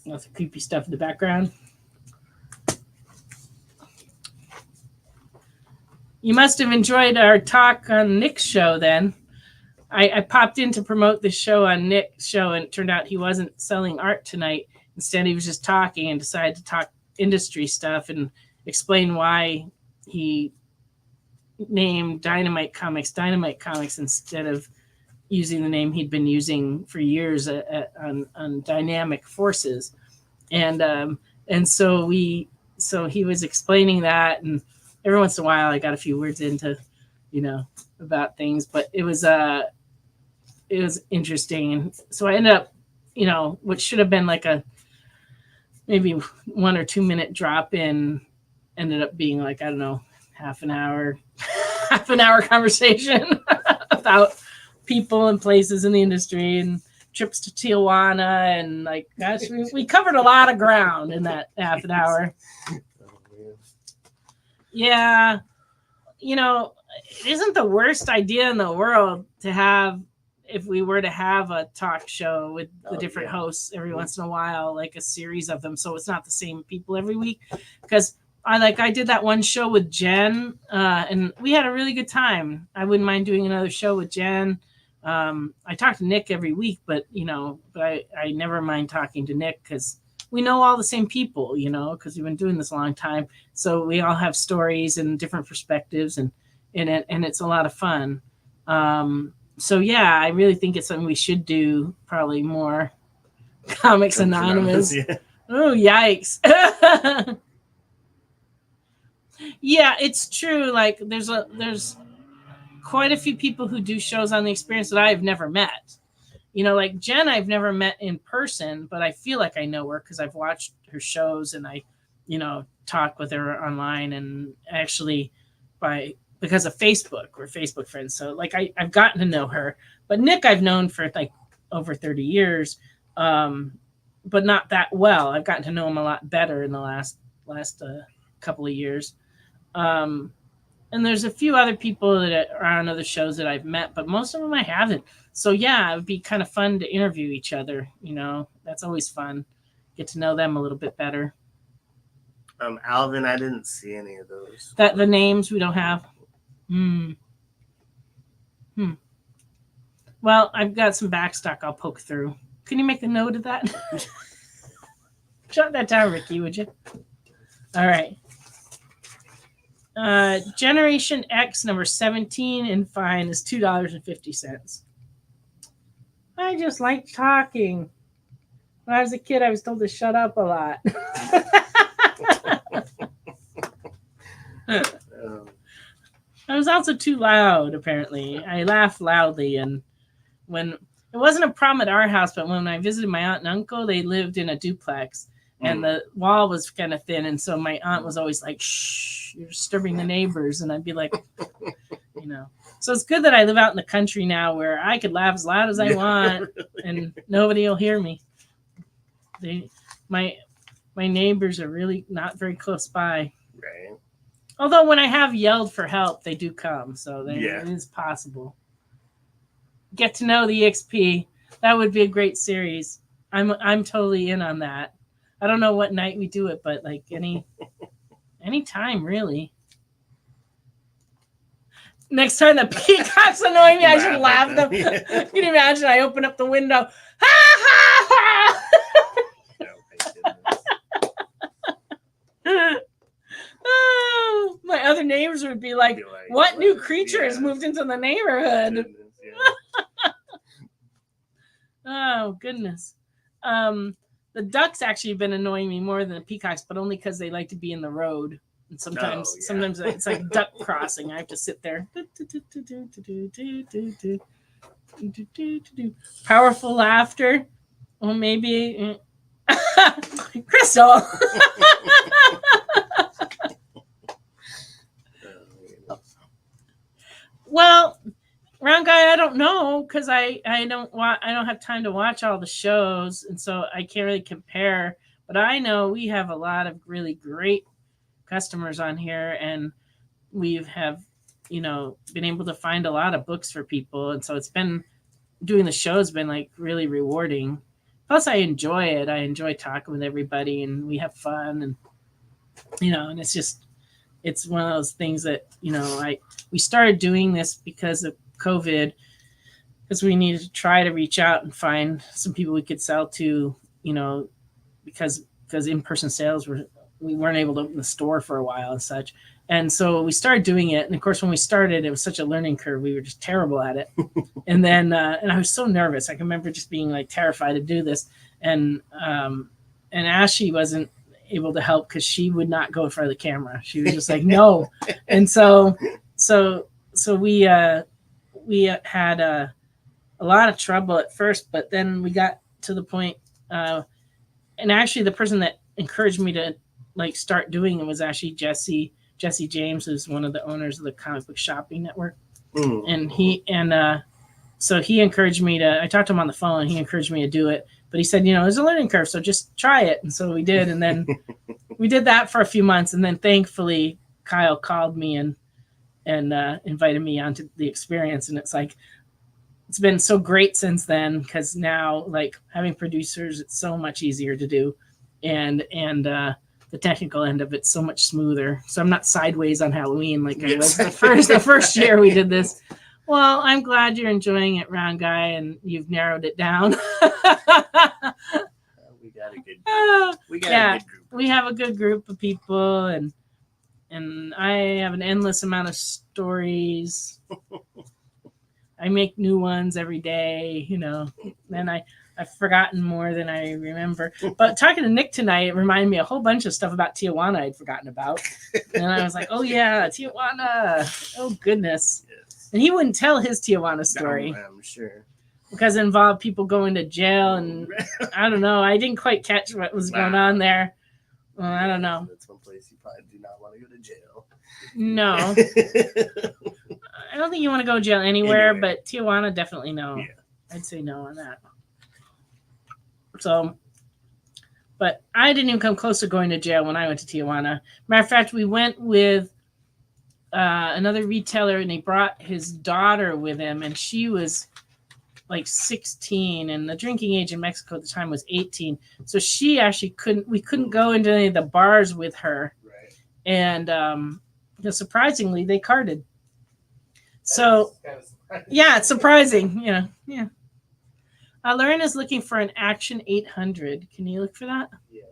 Lots of creepy stuff in the background. You must have enjoyed our talk on Nick's show then. I popped in to promote this show on Nick's show, and it turned out he wasn't selling art tonight. Instead, he was just talking and decided to talk industry stuff and explain why he named Dynamite Comics instead of using the name he'd been using for years on Dynamic Forces. And so he was explaining that, and every once in a while I got a few words into, about things, but it was interesting. And so I ended up, what should have been like a maybe 1 or 2 minute drop in ended up being like, I don't know, half an hour conversation about people and places in the industry and trips to Tijuana, and like, gosh, we covered a lot of ground in that half an hour. Yeah, it isn't the worst idea in the world to have, if we were to have a talk show with the different hosts every once in a while, like a series of them, so it's not the same people every week. Because I did that one show with Jen, and we had a really good time. I wouldn't mind doing another show with Jen. I talk to Nick every week, but I never mind talking to Nick because we know all the same people, because we've been doing this a long time. So we all have stories and different perspectives, and it's a lot of fun. So yeah, I really think it's something we should do, probably more. Comics Anonymous. Yeah. Oh, yikes. Yeah, it's true. Like there's quite a few people who do shows on the experience that I've never met. Like Jen, I've never met in person, but I feel like I know her because I've watched her shows and I, talk with her online, and actually because of Facebook, we're Facebook friends. So like I've gotten to know her, but Nick I've known for like over 30 years, but not that well. I've gotten to know him a lot better in the last couple of years. And there's a few other people that are on other shows that I've met, but most of them I haven't. So yeah, it would be kind of fun to interview each other. That's always fun. Get to know them a little bit better. Alvin, I didn't see any of those. That the names we don't have. Well, I've got some backstock I'll poke through. Can you make a note of that? Jot that down, Ricky, would you? All right. Generation X number 17 in fine is $2.50. I just like talking. When I was a kid, I was told to shut up a lot. I was also too loud, apparently. I laugh loudly, and when It wasn't a problem at our house, but when I visited my aunt and uncle, they lived in a duplex, and the wall was kind of thin, and so my aunt was always like, "Shh, you're disturbing the neighbors," and I'd be like, you know. So it's good that I live out in the country now, where I could laugh as loud as I want, and nobody will hear me. My neighbors are really not very close by. Right. Although when I have yelled for help, they do come, so it is possible. Get to know the EXP. That would be a great series. I'm totally in on that. I don't know what night we do it, but like any time really. Next time the peacocks annoy me, I should laugh them. Can you imagine? I open up the window. Ha ha ha! Oh, my other neighbors would be like, "What new creature has moved into the neighborhood?" Oh goodness. The ducks actually have been annoying me more than the peacocks, but only because they like to be in the road. And sometimes it's like duck crossing. I have to sit there. Powerful laughter. Well, maybe Crystal. Well, Round Guy, I don't know because I don't have time to watch all the shows, and so I can't really compare. But I know we have a lot of really great customers on here, and we have been able to find a lot of books for people, and so it's been doing the show has been like really rewarding. Plus, I enjoy it. I enjoy talking with everybody, and we have fun, and and it's one of those things that we started doing this because of COVID, because we needed to try to reach out and find some people we could sell to, because in-person sales we weren't able to open the store for a while and such. And so we started doing it. And of course, when we started, it was such a learning curve. We were just terrible at it. And then, and I was so nervous. I can remember just being like terrified to do this. And Ashley wasn't able to help because she would not go in front of the camera. She was just like, no. And so we had a lot of trouble at first, but then we got to the point, and actually the person that encouraged me to like start doing it was actually Jesse James, who's one of the owners of the Comic Book Shopping Network. And so he encouraged me to, I talked to him on the phone, and he encouraged me to do it, but he said, there's a learning curve, so just try it. And so we did. And then we did that for a few months. And then thankfully Kyle called me and invited me onto the experience. And it's like, it's been so great since then, because now like having producers, it's so much easier to do. And the technical end of it's so much smoother. So I'm not sideways on Halloween like I was the first year we did this. Well, I'm glad you're enjoying it, Round Guy, and you've narrowed it down. We got a good group. A good group. We have a good group of people, and I have an endless amount of stories. I make new ones every day, and I've forgotten more than I remember. But talking to Nick tonight, it reminded me a whole bunch of stuff about Tijuana I'd forgotten about. And I was like, oh, yeah, Tijuana. Oh, goodness. Yes. And he wouldn't tell his Tijuana story. No, I'm sure. Because it involved people going to jail. And I don't know. I didn't quite catch what was going on there. Well, I don't know. That's one place you probably do not want to go to jail. No. I don't think you want to go to jail anywhere. But Tijuana, definitely no. Yeah. I'd say no on that. So, but I didn't even come close to going to jail when I went to Tijuana. Matter of fact, we went with another retailer, and he brought his daughter with him, and she was like 16, and the drinking age in Mexico at the time was 18. So she actually we couldn't go into any of the bars with her. Right. And surprisingly, they carded. So, yeah, it's surprising. Yeah. Lauren is looking for an Action 800. Can you look for that? Yes.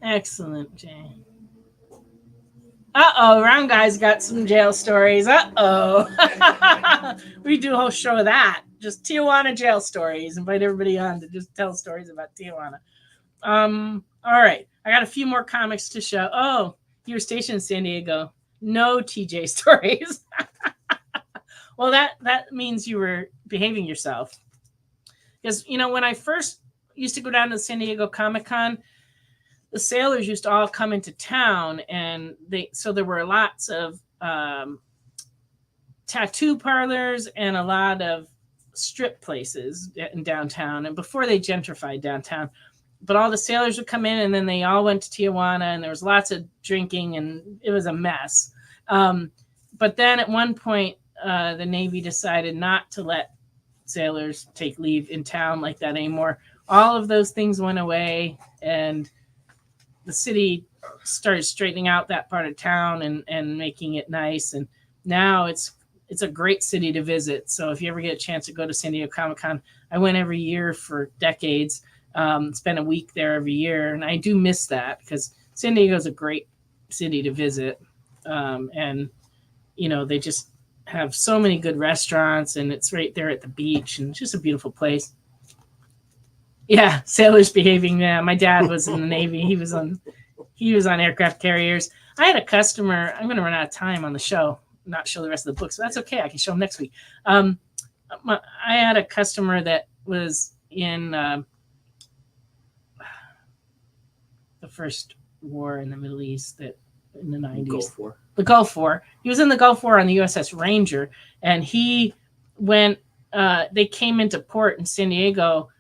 Excellent, Jay. Uh-oh, Round Guy's got some jail stories. Uh-oh. We do a whole show of that. Just Tijuana jail stories. Invite everybody on to just tell stories about Tijuana. All right. I got a few more comics to show. Oh, you were stationed in San Diego. No TJ stories. Well, that means you were behaving yourself. Because, when I first used to go down to the San Diego Comic-Con, the sailors used to all come into town, and there were lots of tattoo parlors and a lot of strip places in downtown, and before they gentrified downtown. But all the sailors would come in, and then they all went to Tijuana, and there was lots of drinking, and it was a mess. But then at one point, the Navy decided not to let sailors take leave in town like that anymore. All of those things went away, and the city started straightening out that part of town and making it nice. And now it's a great city to visit. So if you ever get a chance to go to San Diego Comic-Con, I went every year for decades. Spent a week there every year, and I do miss that because San Diego is a great city to visit. And they just have so many good restaurants, and it's right there at the beach, and it's just a beautiful place. Yeah, sailors behaving. Yeah, my dad was in the Navy. He was on aircraft carriers. I had a customer. I'm going to run out of time on the show, not show the rest of the book, so that's okay. I can show them next week. I had a customer that was in the first war in the Middle East in the 90s. Gulf War. The Gulf War. He was in the Gulf War on the USS Ranger, and he went. They came into port in San Diego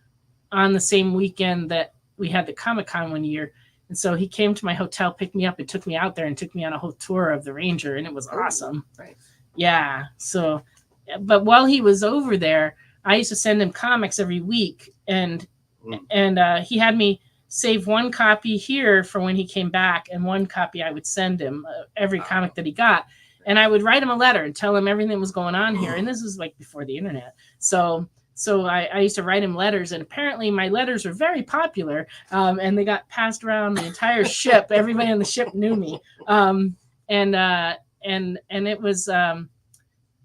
on the same weekend that we had the Comic-Con one year, and so he came to my hotel, picked me up, and took me out there and took me on a whole tour of the Ranger, and it was awesome. Right. Yeah. So, but while he was over there, I used to send him comics every week, and he had me save one copy here for when he came back, and one copy I would send him every comic that he got. And I would write him a letter and tell him everything that was going on here. And this was like before the internet. So I used to write him letters, and apparently my letters were very popular. And they got passed around the entire ship. Everybody on the ship knew me. And it was,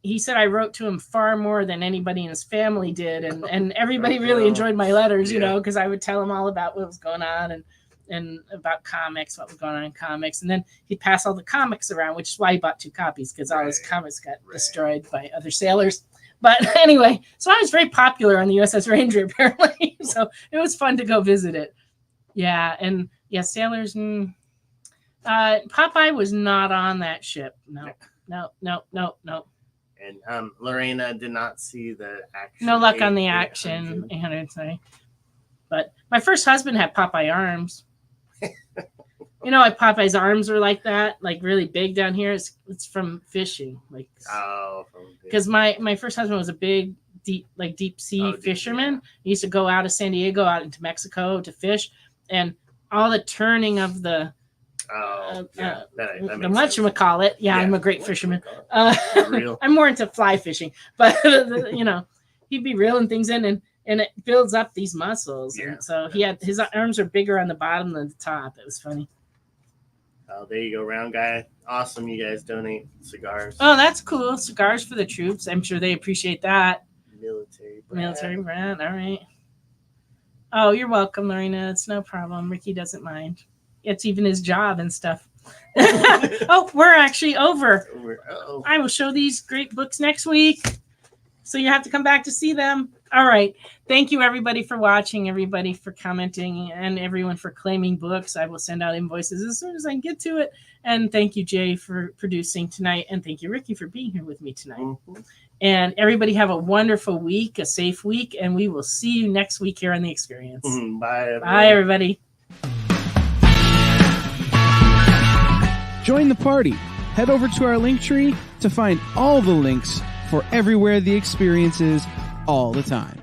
he said I wrote to him far more than anybody in his family did. And everybody really enjoyed my letters, because I would tell him all about what was going on and about comics, what was going on in comics. And then he'd pass all the comics around, which is why he bought 2 copies, because all his comics got destroyed by other sailors. But anyway, so I was very popular on the USS Ranger, apparently. So it was fun to go visit it. Yeah, and sailors. Popeye was not on that ship. No. And Lorena did not see the action. No luck on the action. 800, but my first husband had Popeye arms. Like Popeye's arms are like that, like really big down here. It's from fishing, like. Oh. Because my first husband was a big deep sea fisherman. He used to go out of San Diego out into Mexico to fish, and all the turning of the. The whatchamacallit. Yeah, I'm a great fisherman. I'm more into fly fishing, but he'd be reeling things in, and it builds up these muscles. Yeah. And so his arms are bigger on the bottom than the top. It was funny. Oh, there you go, round guy. Awesome, you guys donate cigars. Oh, that's cool. Cigars for the troops. I'm sure they appreciate that. Military brand. All right. Oh, you're welcome, Lorena. It's no problem. Ricky doesn't mind. It's even his job and stuff. Oh, we're actually over. Uh-oh. I will show these great books next week. So you have to come back to see them. All right. Thank you, everybody, for watching, everybody for commenting, and everyone for claiming books. I will send out invoices as soon as I can get to it. And thank you, Jay, for producing tonight. And thank you, Ricky, for being here with me tonight. Mm-hmm. And everybody have a wonderful week, a safe week, and we will see you next week here on The Experience. Mm-hmm. Bye, everybody. Bye, everybody. Join the party. Head over to our link tree to find all the links for everywhere The Experience is all the time.